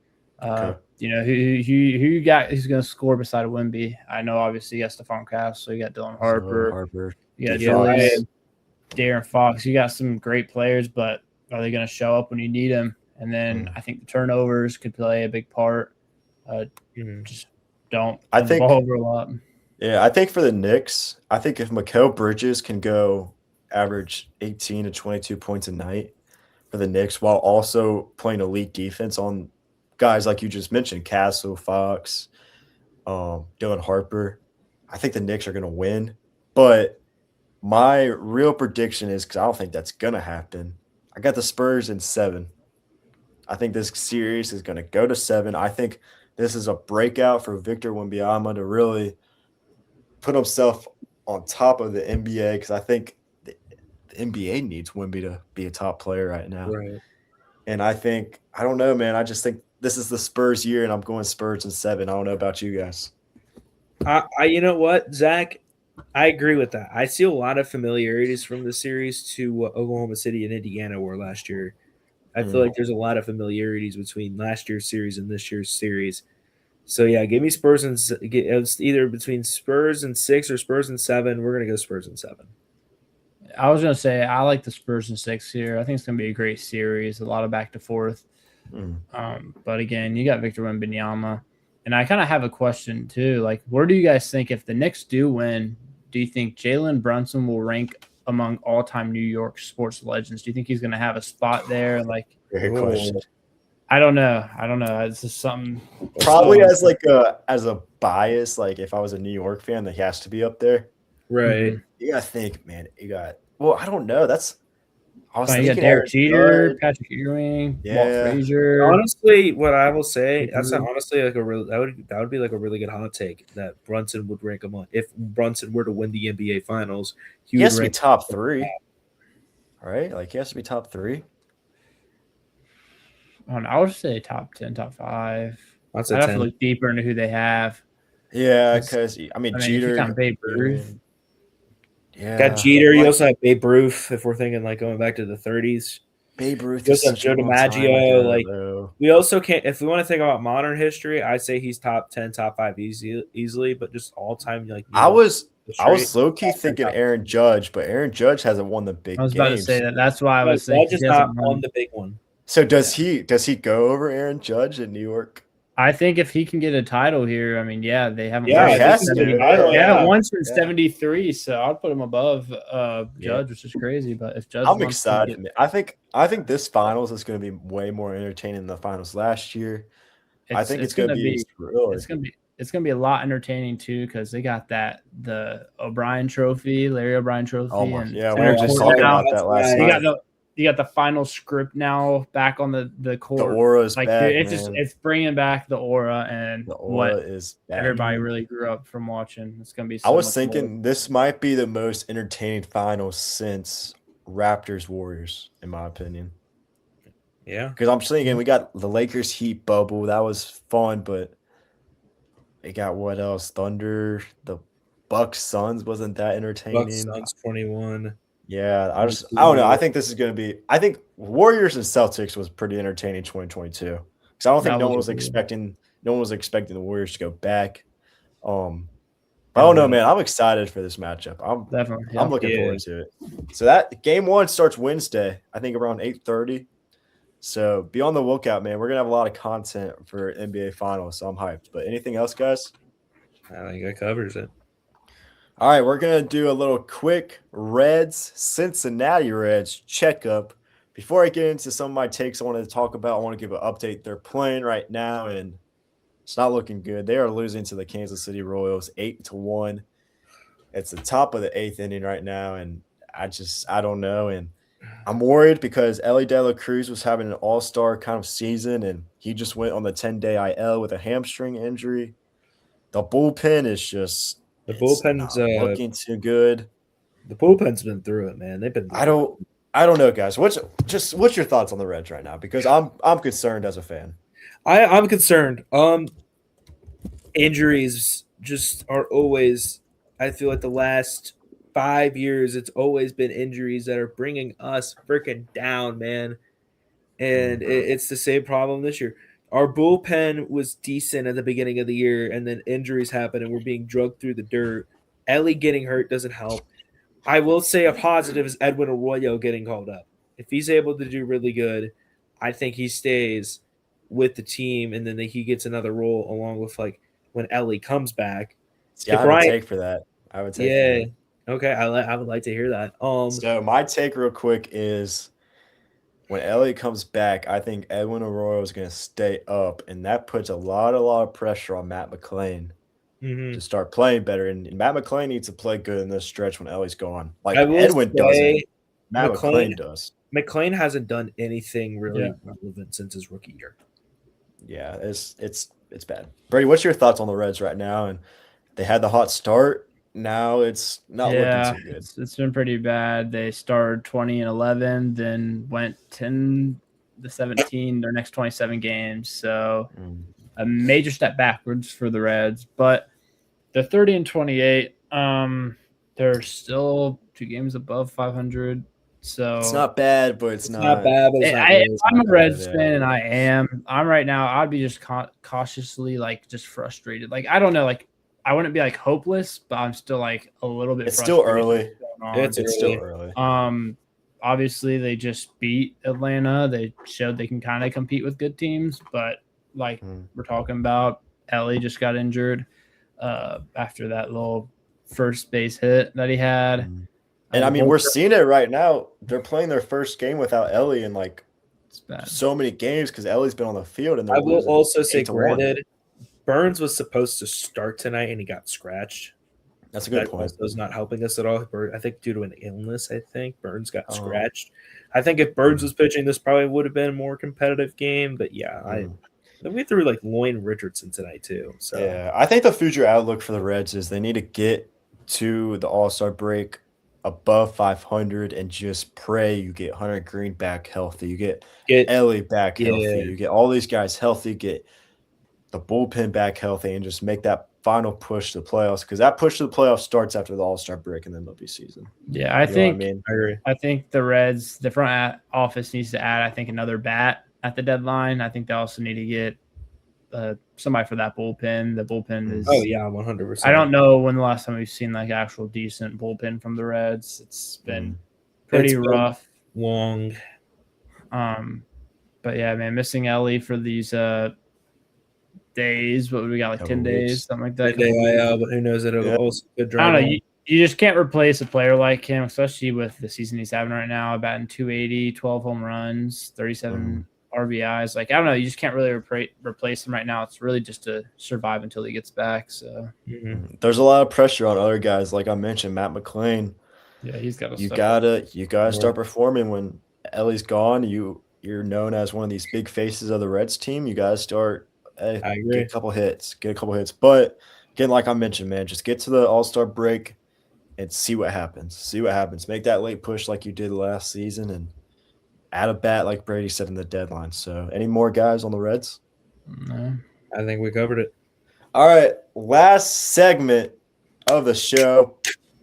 You know, who you got who's going to score beside Wemby? I know obviously you got Stephon Castle, you got Dylan Harper, you got De'Aaron Fox. You got some great players, but are they going to show up when you need them? And then I think the turnovers could play a big part. Just don't I think ball over a lot. Yeah, I think for the Knicks, I think if Mikal Bridges can go average 18 to 22 points a night for the Knicks while also playing elite defense on guys like you just mentioned, Castle, Fox, Dylan Harper, I think the Knicks are going to win. But my real prediction is because I don't think that's going to happen. I got the Spurs in 7. I think this series is going to go to 7. I think this is a breakout for Victor Wembanyama to really put himself on top of the NBA because I think the NBA needs Wemby to be a top player right now. Right. And I think I don't know, man. I just think this is the Spurs year, and I'm going Spurs in 7. I don't know about you guys. You know what, Zach? I agree with that. I see a lot of familiarities from the series to what Oklahoma City and Indiana were last year. I feel like there's a lot of familiarities between last year's series and this year's series. So yeah, give me Spurs and it's either between Spurs and 6 or Spurs and 7. We're gonna go Spurs and 7. I was gonna say I like the Spurs in 6 here. I think it's gonna be a great series, a lot of back to forth. But again, you got Victor Wembanyama, and I kind of have a question too. Like, where do you guys think if the Knicks do win? Do you think Jalen Brunson will rank among all-time New York sports legends? Do you think he's gonna have a spot there? Like, Great question. I don't know. It's just something. Probably as a bias, like if I was a New York fan, that he has to be up there. Right. Mhm. You gotta think, man. Well, I don't know. I was You thinking got Derek Jeter, Judge. Patrick Ewing, Walt Yeah. Frazier. Honestly, what I will say, that's Mhm. honestly like that would be like a really good hot take that Brunson would rank him on. If Brunson were to win the NBA Finals, He would has to be rank top 3, right? Like he has to be top 3. I would say top 10, top 5. I'd I'd have to look deeper into who they have. Yeah, because I mean, if Jeter. you count Babe Ruth, Yeah, Got Jeter. You also have Babe Ruth. If we're thinking like going back to the 30s, Babe Ruth you is also have such a Joe long time DiMaggio. ago, Like though. we also can't. If we want to think about modern history, I'd say he's top 10, top 5 easily. But just all time, like I was straight. low key thinking Aaron Judge, but Aaron Judge hasn't won the big I was about to games. say that. That's why I was Judge saying is not on the big one. So does he go over Aaron Judge in New York? I think if he can get a title here, I mean, yeah, they haven't. Yeah, won he has since to. 70 Yeah. They haven't won since Yeah. '73, so I'd put him above Judge, which is crazy. But if Judge, I'm excited. I think this finals is going to be way more entertaining than the finals last year. I think it's going to be it's going to be a lot entertaining too because they got the O'Brien Trophy, Larry O'Brien Trophy. Oh my, and yeah, we were just talking about that last night. You got the final script now back on the court. The aura is like, back, dude, man. It's bringing back the aura and The aura is back. Everybody really grew up from watching. It's gonna be. I was thinking this might be the most entertaining finals since Raptors Warriors, in my opinion. Yeah, because I'm thinking we got the Lakers Heat bubble. That was fun, but they got what else? Thunder, the Bucks Suns wasn't that entertaining. Bucks Suns 21. Yeah, I don't know. I think this is going to be. I think Warriors and Celtics was pretty entertaining 2022 because I don't think no one was expecting the Warriors to go back. But I don't know, man. I'm excited for this matchup. I'm looking forward to it. So that game 1 starts Wednesday, I think around 8:30. So be on the lookout, man. We're gonna have a lot of content for NBA Finals, so I'm hyped. But anything else, guys? I think that covers it. All right, we're going to do a little quick Cincinnati Reds checkup. Before I get into some of my takes I wanted to talk about, I want to give an update. They're playing right now, and it's not looking good. They are losing to the Kansas City Royals 8-1. It's the top of the 8th inning right now, and I don't know. And I'm worried because Elly De La Cruz was having an all-star kind of season, and he just went on the 10-day IL with a hamstring injury. The bullpen is just – the bullpen's not looking too good. The bullpen's been through it, man. They've been. I don't know, guys. What's your thoughts on the Reds right now? Because I'm concerned as a fan. I'm concerned. Injuries just are always. I feel like the last 5 years, it's always been injuries that are bringing us freaking down, man. And it's the same problem this year. Our bullpen was decent at the beginning of the year, and then injuries happened, and we're being drugged through the dirt. Elly getting hurt doesn't help. I will say a positive is Edwin Arroyo getting called up. If he's able to do really good, I think he stays with the team, and then he gets another role along with like when Elly comes back. See, I have a take for that. I would take. Yeah. Okay. I would like to hear that. So my take real quick is when Ellie comes back, I think Edwin Arroyo is going to stay up, and that puts a lot of pressure on Matt McClain to start playing better. And Matt McClain needs to play good in this stretch when Ellie's gone. Like Edwin doesn't. Matt McClain does. McClain hasn't done anything really relevant since his rookie year. Yeah, it's bad. Brady, what's your thoughts on the Reds right now? And they had the hot start. Now it's not looking too good. It's been pretty bad. They started 20-11, then went 10-17 their next 27 games. So a major step backwards for the Reds. But they're 30-28. They're still 2 games above 500. So it's not bad, but it's not bad. But I'm a Reds fan, and I'm right now. I'd be just cautiously just frustrated. Like I don't know, like I wouldn't be like hopeless, but I'm still like a little bit. It's still early. It's still early. Obviously they just beat Atlanta. They showed they can kind of compete with good teams, but like we're talking about, Elly just got injured after that little first base hit that he had. And I mean, we're seeing it right now. They're playing their first game without Elly in like so many games because Ellie's been on the field. And I will also say, granted, Burns was supposed to start tonight and he got scratched. That's a good point. That was not helping us at all. I think due to an illness, Burns got scratched. I think if Burns was pitching, this probably would have been a more competitive game. But yeah, we threw like Loin Richardson tonight too. So yeah, I think the future outlook for the Reds is they need to get to the All-Star break above 500 and just pray you get Hunter Green back healthy. You get Elly back healthy. You get all these guys healthy, get the bullpen back healthy, and just make that final push to the playoffs, because that push to the playoffs starts after the All-Star break and then there'll be season. Yeah, I agree. I think the Reds, the front office needs to add, I think, another bat at the deadline. I think they also need to get somebody for that bullpen. The bullpen is 100%. I don't know when the last time we've seen like actual decent bullpen from the Reds. It's been pretty rough, long. But yeah, man, missing Elly for these days. What would we got, like 10 days, something like that? But who knows? It'll also could drive. I don't know. You just can't replace a player like him, especially with the season he's having right now. Batting 280, 12 home runs, 37 RBIs. Like, I don't know. You just can't really replace him right now. It's really just to survive until he gets back. So there's a lot of pressure on other guys. Like I mentioned, Matt McClain. Yeah, he's got to. You gotta start performing when Ellie's gone. You're known as one of these big faces of the Reds team. You gotta start. Hey, I agree. Get a couple hits. But again, like I mentioned, man, just get to the All-Star break and see what happens. Make that late push like you did last season and add a bat like Brady said in the deadline. So any more guys on the Reds? No. I think we covered it. All right. Last segment of the show.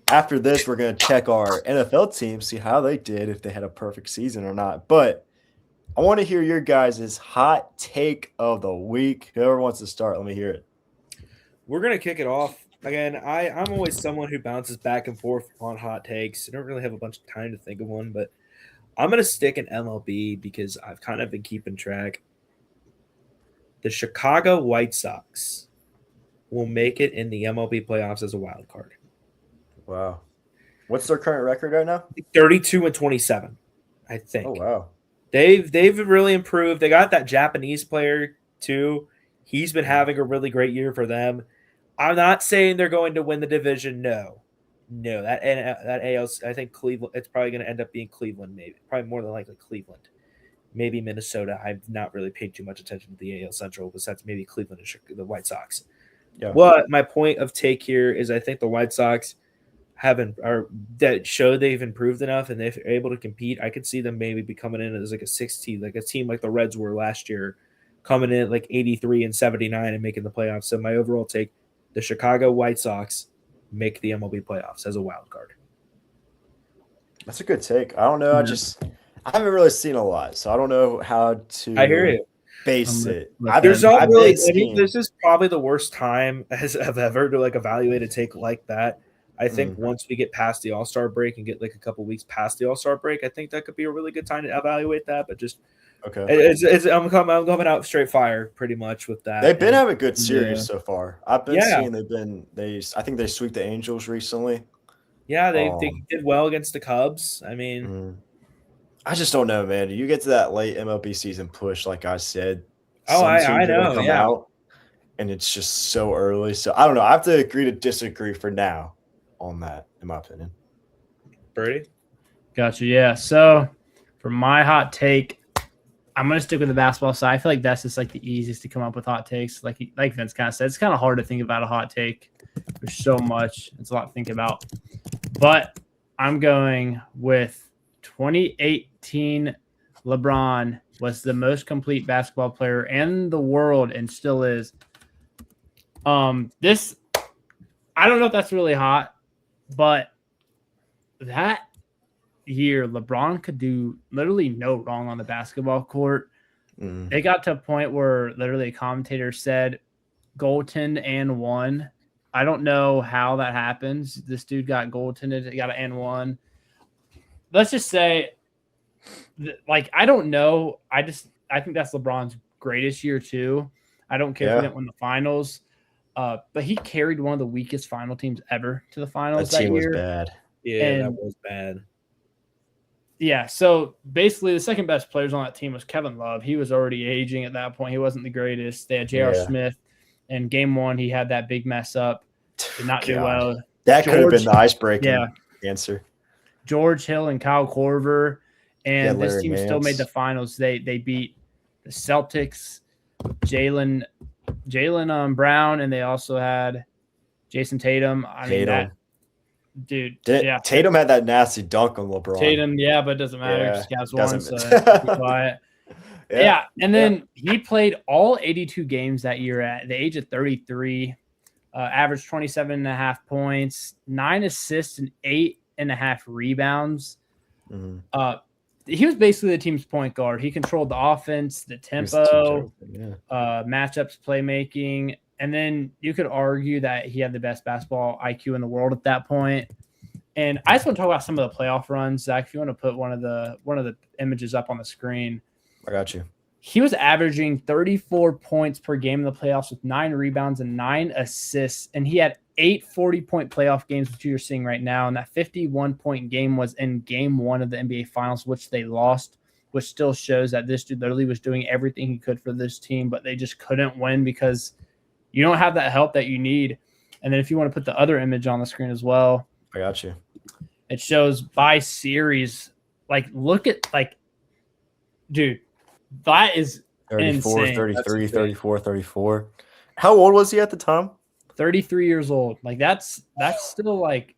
After this, we're going to check our NFL team, see how they did, if they had a perfect season or not. But I want to hear your guys' hot take of the week. Whoever wants to start, let me hear it. We're going to kick it off. Again, I'm always someone who bounces back and forth on hot takes. I don't really have a bunch of time to think of one, but I'm going to stick in MLB because I've kind of been keeping track. The Chicago White Sox will make it in the MLB playoffs as a wild card. Wow. What's their current record right now? 32-27, I think. Oh, wow. They've really improved. They got that Japanese player, too. He's been having a really great year for them. I'm not saying they're going to win the division. No, that AL. I think Cleveland. It's probably going to end up being Cleveland. Maybe probably more than likely Cleveland. Maybe Minnesota. I've not really paid too much attention to the AL Central, besides maybe Cleveland and the White Sox. Yeah. What my point of take here is, I think the White Sox that show they've improved enough and they're able to compete. I could see them maybe be coming in as like a 16, like a team like the Reds were last year, coming in at like 83-79 and making the playoffs. So my overall take: the Chicago White Sox make the MLB playoffs as a wild card. That's a good take. I don't know. I haven't really seen a lot, so I don't know how to. I hear you. Base it. This is probably the worst time I've ever to like evaluate a take like that. I think once we get past the All-Star break and get like a couple weeks past the All-Star break, I think that could be a really good time to evaluate that. But just Okay. I'm coming out straight fire pretty much with that. They've been having a good series Yeah. so far. I've been Yeah. seeing I think they swept the Angels recently. Yeah, they did well against the Cubs. I mean, I just don't know, man. You get to that late MLB season push, like I said, I teams are going know, to come yeah. out, and it's just so early. So I don't know. I have to agree to disagree for now on that, in my opinion. Birdie? Gotcha. Yeah. So for my hot take, I'm going to stick with the basketball side. I feel like that's just like the easiest to come up with hot takes. Like Vince kind of said, it's kind of hard to think about a hot take. There's so much. It's a lot to think about. But I'm going with 2018 LeBron was the most complete basketball player in the world and still is. This, I don't know if that's really hot, but that year LeBron could do literally no wrong on the basketball court. It got to a point where literally a commentator said goaltend and one. I don't know how that happens. This dude got goaltended, got an and one. Let's just say, like, I don't know. I think that's LeBron's greatest year too. I don't care if he didn't win the finals, but he carried one of the weakest final teams ever to the finals that team year. Was bad. Yeah, that was bad. Yeah, so basically the second best players on that team was Kevin Love. He was already aging at that point. He wasn't the greatest. They had J.R. Smith. In game one, he had that big mess up. Did not do well. That could have been the icebreaking answer. George Hill and Kyle Korver. And this team Nance. still made the finals. They beat the Celtics, Jalen Brown, and they also had Jason Tatum. Tatum had that nasty dunk on LeBron. Tatum, but it doesn't matter. Yeah, just won, so be quiet. And then he played all 82 games that year at the age of 33, averaged 27.5 points, 9 assists, and 8.5 rebounds. He was basically the team's point guard. He controlled the offense, the tempo, matchups, playmaking. And then you could argue that he had the best basketball IQ in the world at that point. And I just want to talk about some of the playoff runs. Zach, if you want to put one of the images up on the screen. I got you. He was averaging 34 points per game in the playoffs with 9 rebounds and 9 assists. And he had 8 40-point playoff games, which you're seeing right now. And that 51-point game was in game 1 of the NBA Finals, which they lost, which still shows that this dude literally was doing everything he could for this team, but they just couldn't win because you don't have that help that you need. And then if you want to put the other image on the screen as well. I got you. It shows by series. Like, look at, like, dude, that is 34, insane. 33, 34, 34. How old was he at the time? 33 years old. Like, that's still, like,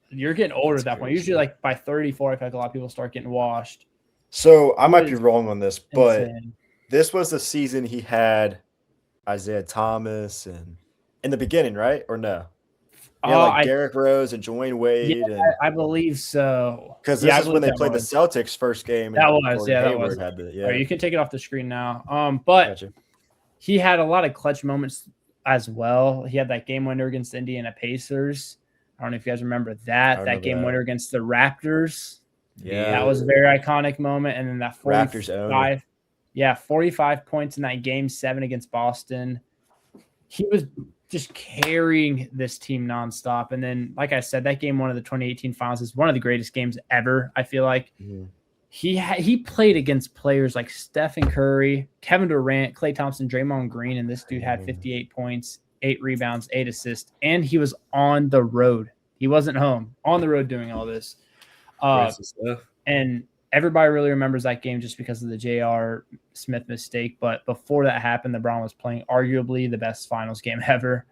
you're getting older at that point. Usually, like, by 34, I feel like a lot of people start getting washed. So I might be wrong on this, but insane. This was the season he had Isaiah Thomas and in the beginning, right? Or no? Yeah, Derrick Rose and Dwayne Wade. Yeah, I believe so. Because this is when they played the Celtics first game. That was. Right, you can take it off the screen now. But he had a lot of clutch moments as well. He had that game winner against the Indiana Pacers. I don't know if you guys remember that. That game winner against the Raptors. Yeah. That was a very iconic moment. And then that 45. Yeah, 45 points in that game 7 against Boston. He was just carrying this team nonstop. And then, like I said, that game 1 of the 2018 Finals is one of the greatest games ever, I feel like. He played against players like Stephen Curry, Kevin Durant, Klay Thompson, Draymond Green, and this dude had 58 points, 8 rebounds, 8 assists, and he was on the road. He wasn't home. On the road doing all this. And everybody really remembers that game just because of the J.R. Smith mistake. But before that happened, LeBron was playing arguably the best finals game ever.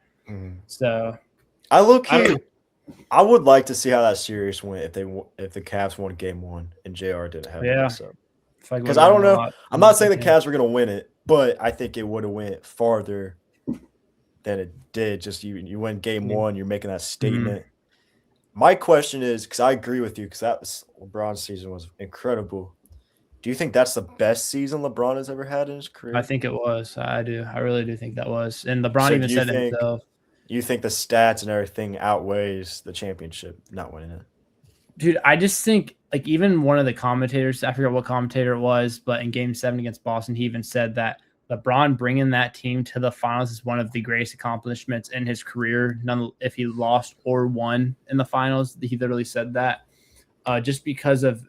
So I would like to see how that series went if the Cavs won game 1 and JR didn't have it. So. Because I don't know. I'm not saying the Cavs were going to win it, but I think it would have went farther than it did. Just you win game 1, you're making that statement. My question is, because I agree with you, because LeBron's season was incredible. Do you think that's the best season LeBron has ever had in his career? I think it was. I do. I really do think that was. And LeBron even said it himself. You think the stats and everything outweighs the championship, not winning it? Dude, I just think like even one of the commentators, I forget what commentator it was, but in Game 7 against Boston, he even said that LeBron bringing that team to the finals is one of the greatest accomplishments in his career. None if he lost or won in the finals, he literally said that just because of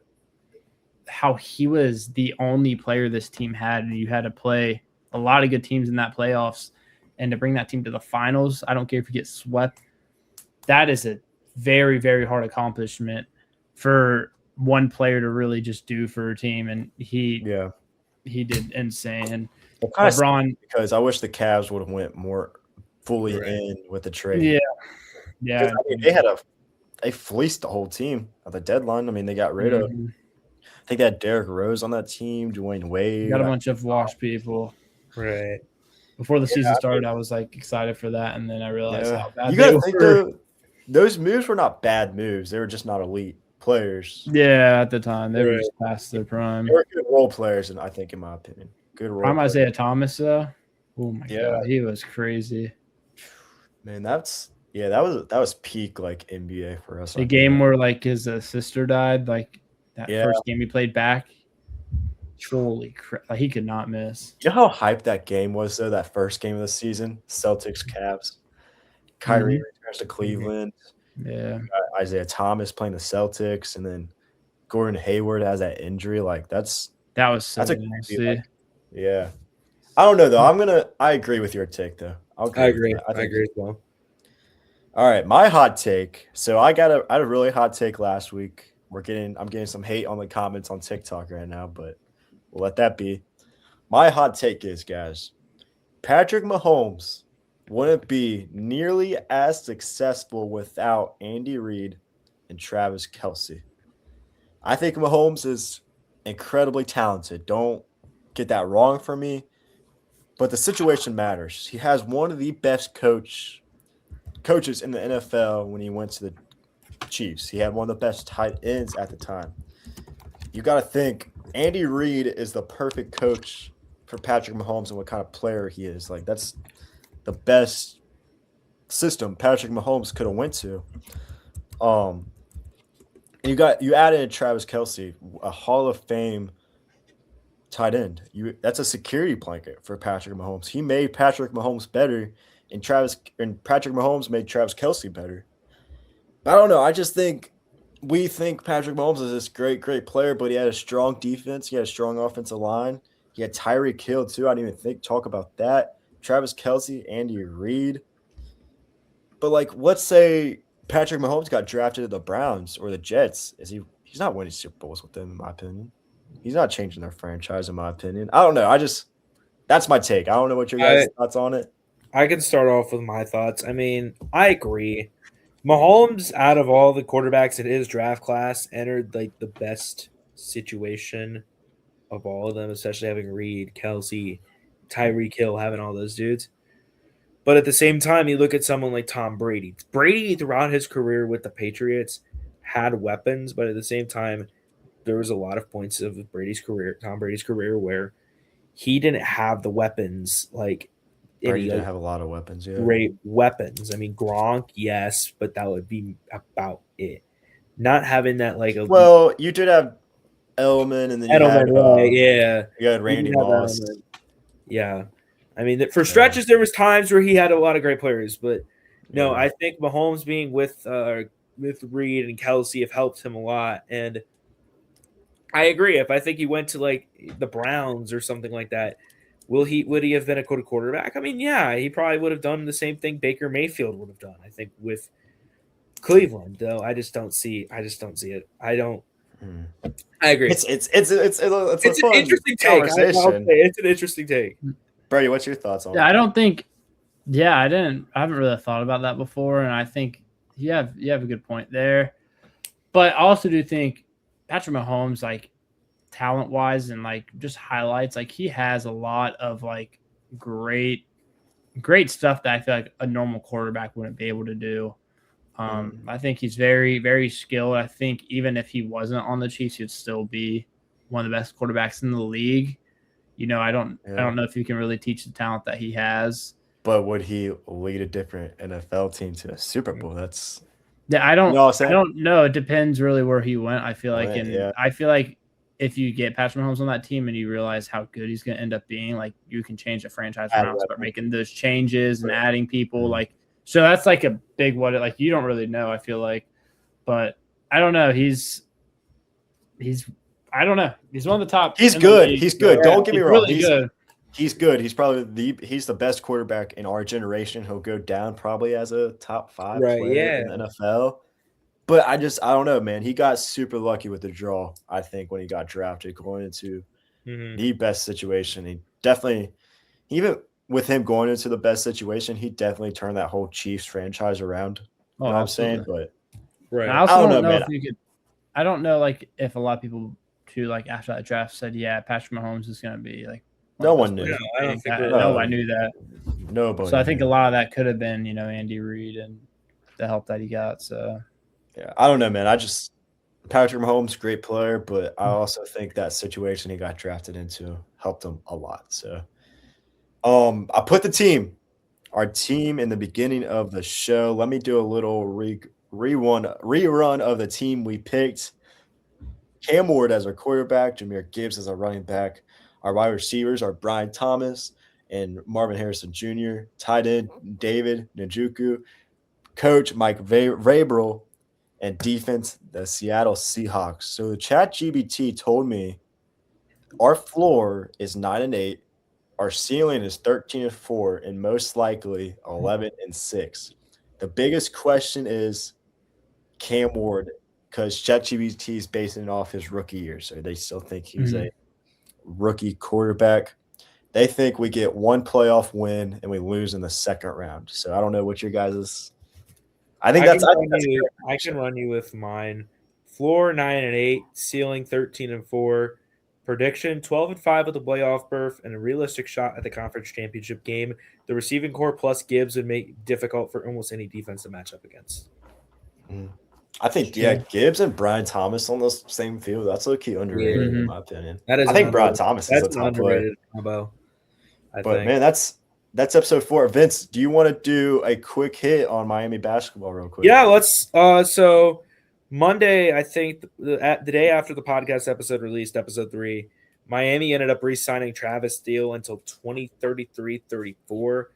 how he was the only player this team had, and you had to play a lot of good teams in that playoffs, and to bring that team to the finals, I don't care if you get swept. That is a very, very hard accomplishment for one player to really just do for a team, and he did insane. And LeBron, because I wish the Cavs would have went more fully in with the trade. Yeah. I mean, they fleeced the whole team at the deadline. I mean, they got rid of. I think they had Derrick Rose on that team, Dwayne Wade. Got a bunch of washed people. Right. Before the season started, I was like excited for that, and then I realized how bad you gotta think though. Those moves were not bad moves. They were just not elite players. Yeah, at the time they were just past their prime. They were good role players, and I think, in my opinion, good role. Prime Isaiah Thomas though. Oh my god, he was crazy. Man, that was peak like NBA for us. The game where like his sister died, like that first game he played back. Holy crap! Like, he could not miss. You know how hyped that game was though? That first game of the season, Celtics Cavs. Kyrie returns to Cleveland. Yeah. Isaiah Thomas playing the Celtics, and then Gordon Hayward has that injury. Like that was so nasty. Yeah. I don't know though. I agree with your take though. I agree. I agree as well. All right, my hot take. So I had a really hot take last week. I'm getting some hate on the comments on TikTok right now, but we'll let that be. My hot take is, guys, Patrick Mahomes wouldn't be nearly as successful without Andy Reid and Travis Kelce. I think Mahomes is incredibly talented. Don't get that wrong for me. But the situation matters. He has one of the best coaches in the NFL when he went to the Chiefs. He had one of the best tight ends at the time. You got to think Andy Reid is the perfect coach for Patrick Mahomes and what kind of player he is. Like, that's the best system Patrick Mahomes could have went to. And you add in Travis Kelce, a Hall of Fame tight end. That's a security blanket for Patrick Mahomes. He made Patrick Mahomes better, and Patrick Mahomes made Travis Kelce better. I don't know. I just think we think Patrick Mahomes is this great player, but he had a strong defense. He had a strong offensive line. He had Tyreek Hill too. I didn't even talk about that. Travis Kelce, Andy Reid. But like, let's say Patrick Mahomes got drafted to the Browns or the Jets. He's not winning Super Bowls with them, in my opinion. He's not changing their franchise, in my opinion. I don't know. That's my take. I don't know what your guys' thoughts on it. I can start off with my thoughts. I mean, I agree. Mahomes, out of all the quarterbacks in his draft class, entered like the best situation of all of them, especially having Reid, Kelce, Tyreek Hill, having all those dudes. But at the same time, you look at someone like Tom Brady. Brady, throughout his career with the Patriots, had weapons, but at the same time, there was a lot of points of Tom Brady's career, where he didn't have the weapons like Brady didn't have a lot of weapons. Yeah, great weapons. I mean, Gronk, yes, but that would be about it. Not having that like a you did have Edelman, and then you had Randy Moss. Yeah, I mean, for stretches there was times where he had a lot of great players, but no, I think Mahomes being with Reid and Kelce have helped him a lot, and I agree. If I think he went to like the Browns or something like that, would he have been a good quarterback? I mean, yeah, he probably would have done the same thing Baker Mayfield would have done. I think with Cleveland, though, I just don't see it. I don't. I agree. It's an interesting take. It's an interesting take. Brady, what's your thoughts on? Yeah, I don't think. Yeah, I haven't really thought about that before, and I think you have a good point there. But I also do think Patrick Mahomes, like, talent-wise and like just highlights, like he has a lot of like great stuff that I feel like a normal quarterback wouldn't be able to do. I think he's very, very skilled. I think even if he wasn't on the Chiefs, he'd still be one of the best quarterbacks in the league. You know, I don't know if you can really teach the talent that he has. But would he lead a different NFL team to a Super Bowl? That's Yeah, I You know what I'm don't. saying? I don't know. It depends really where he went. I feel like, Went, and yeah. I feel like if you get Patrick Mahomes on that team and you realize how good he's going to end up being, like you can change the franchise Add around, start weapons. making those changes and adding people. Mhm. Like, so that's like a big what. Like you don't really know. I feel like, but I don't know. He's. I don't know. He's one of the top. He's in the good. league. He's good. Yeah, Don't get me He's wrong. really good. He's good. He's probably he's the best quarterback in our generation. He'll go down probably as a top 5 Right, player in the NFL. But I don't know, man. He got super lucky with the draw, I think, when he got drafted going into the best situation. He definitely, even with him going into the best situation, he definitely turned that whole Chiefs franchise around. You know what I'm saying? But right. And I also I don't know, know man. if you could. I don't know, like if a lot of people too, like after that draft said, yeah, Patrick Mahomes is going to be like. No one knew. No, I don't think Nobody knew that. Nobody. So I think knew. a lot of that could have been, Andy Reid and the help that he got. So yeah, I don't know, man. Patrick Mahomes, great player, but I also think that situation he got drafted into helped him a lot. So, I put our team in the beginning of the show. Let me do a little rerun of the team we picked. Cam Ward as our quarterback, Jahmyr Gibbs as our running back. Our wide receivers are Brian Thomas and Marvin Harrison Jr., tight end David Njoku, coach Mike Vrabel, and defense the Seattle Seahawks. So the ChatGPT told me our floor is 9-8, our ceiling is 13-4, and most likely 11-6. The biggest question is Cam Ward, because ChatGPT is basing it off his rookie year, so they still think he's a rookie quarterback. They think we get one playoff win and we lose in the second round. So I don't know what your guys' I can run you with mine. Floor 9-8, ceiling 13-4, prediction 12-5 with a playoff berth and a realistic shot at the conference championship game. The receiving core plus Gibbs would make it difficult for almost any defense to match up against. I think Gibbs and Brian Thomas on the same field. That's low key underrated in my opinion. I think Brian Thomas is a top player. Combo. Man, that's episode 4. Vince, do you want to do a quick hit on Miami basketball real quick? Yeah, let's. So Monday, I think the day after the podcast episode released, episode 3, Miami ended up re-signing Travis Steele until 2033-34.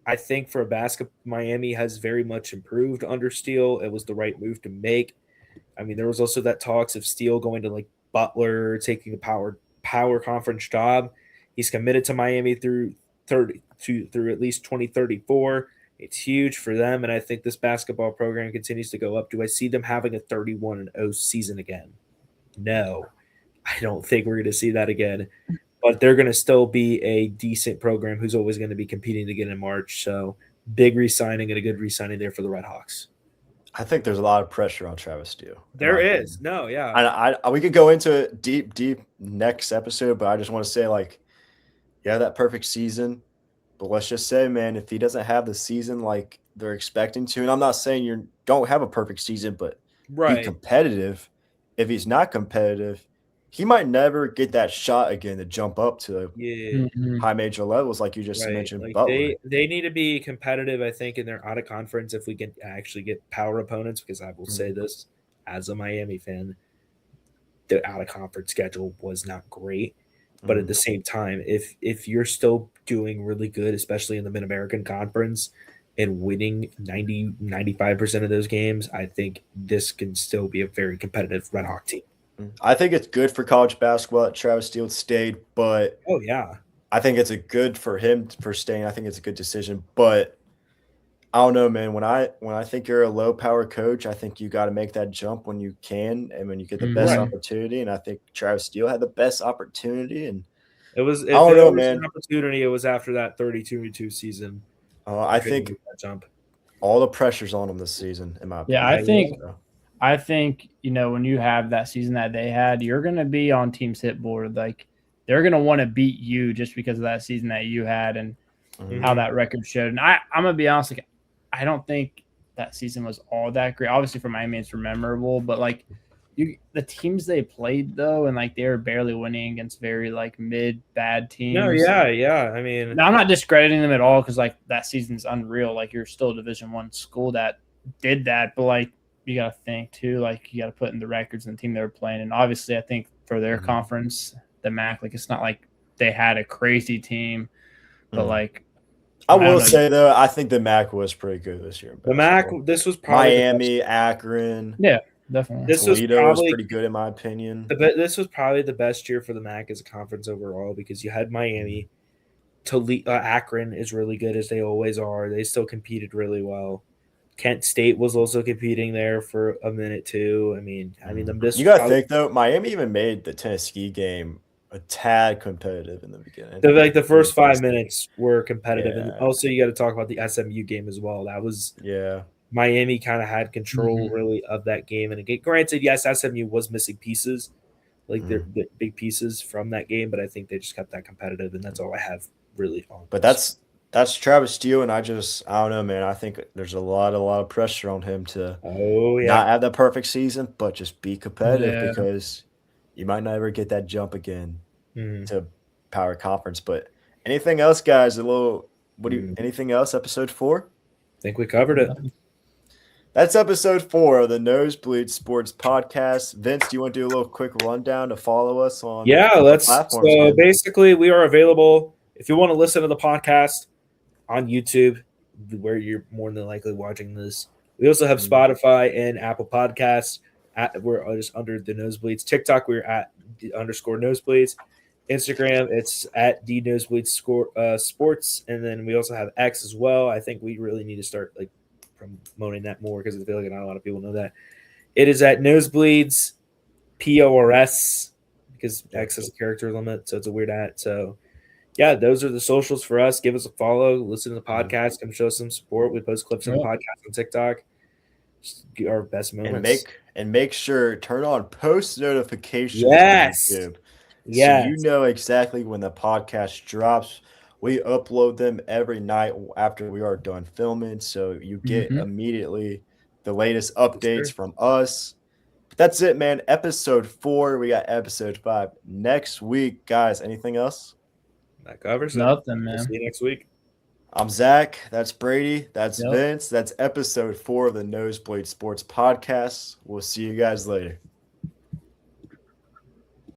I think for a basketball, Miami has very much improved under Steele. It was the right move to make. I mean, there was also that talks of Steele going to like Butler, taking a power conference job. He's committed to Miami through at least 2034. It's huge for them, and I think this basketball program continues to go up. Do I see them having a 31-0 season again? No, I don't think we're going to see that again. But they're going to still be a decent program who's always going to be competing to get in March. So big re-signing and a good re-signing there for the Red Hawks. I think there's a lot of pressure on Travis Steele. There is. No, yeah. I we could go into it deep next episode, but I just want to say, like, yeah, that perfect season. But let's just say, man, if he doesn't have the season like they're expecting to, and I'm not saying you don't have a perfect season, but be competitive. If he's not competitive, he might never get that shot again to jump up to high major levels, like you just mentioned. Like Butler. they need to be competitive, I think, in their out of conference if we can actually get power opponents. Because I will say this as a Miami fan, the out of conference schedule was not great. But at the same time, if you're still doing really good, especially in the Mid-American Conference, and winning 95% of those games, I think this can still be a very competitive Red Hawk team. I think it's good for college basketball that Travis Steele stayed, but I think it's a good for him for staying. I think it's a good decision, but I don't know, man. When I think you're a low power coach, I think you got to make that jump when you can and when you get the best opportunity. And I think Travis Steele had the best opportunity. And it was an opportunity. It was after that 32-2 season. I think that jump. All the pressure's on him this season. In my opinion. Yeah, I think when you have that season that they had, you're going to be on team's hit board. Like they're going to want to beat you just because of that season that you had and how that record showed. And I'm going to be honest, like I don't think that season was all that great. Obviously for Miami, it's memorable, but like the teams they played though, and like they were barely winning against very like bad teams. No, yeah. I mean, now, I'm not discrediting them at all because like that season's unreal. Like you're still a Division I school that did that, but like you got to think too, like you got to put in the records and the team they were playing. And obviously, I think for their conference, the MAC, like it's not like they had a crazy team, but like I will say though, I think the MAC was pretty good this year. The MAC, this was probably Miami, Akron. Yeah, definitely. Toledo was pretty good in my opinion. This was probably the best year for the MAC as a conference overall because you had Miami. Akron is really good as they always are. They still competed really well. Kent State was also competing there for a minute too. I mean, you gotta think though, Miami even made the Tennessee game a tad competitive in the beginning. The first 5 minutes were competitive, and also you got to talk about the SMU game as well. That was Miami kind of had control really of that game, and again, granted, yes, SMU was missing pieces, like the big pieces from that game, but I think they just kept that competitive, and that's all I have really on. But that's Travis Steele, and I don't know, man. I think there's a lot of pressure on him to not have that perfect season, but just be competitive because you might not ever get that jump again to power conference. But anything else, guys? Anything else? Episode 4? I think we covered it. That's episode 4 of the Nosebleeds Sports Podcast. Vince, do you want to do a little quick rundown to follow us on? Yeah, platforms? So basically, we are available if you want to listen to the podcast on YouTube, where you're more than likely watching this. We also have Spotify and Apple Podcasts. We're just under the Nosebleeds. TikTok, we're at _Nosebleeds. Instagram, it's at the Nosebleeds Sports, and then we also have X as well. I think we really need to start promoting that more because I feel like not a lot of people know that. It is at Nosebleeds PORS because X has a character limit, so it's a weird at. So yeah, those are the socials for us. Give us a follow, listen to the podcast, come show some support. We post clips on the podcast on TikTok. Just get our best moments. And make sure turn on post notifications. Yes. On YouTube. So you know exactly when the podcast drops. We upload them every night after we are done filming, so you get immediately the latest updates from us. But that's it, man. Episode 4. We got episode 5 next week, guys. Anything else? That covers nothing, man. We'll see you next week. I'm Zach. That's Brady. That's Vince. That's episode 4 of the Nosebleed Sports Podcast. We'll see you guys later.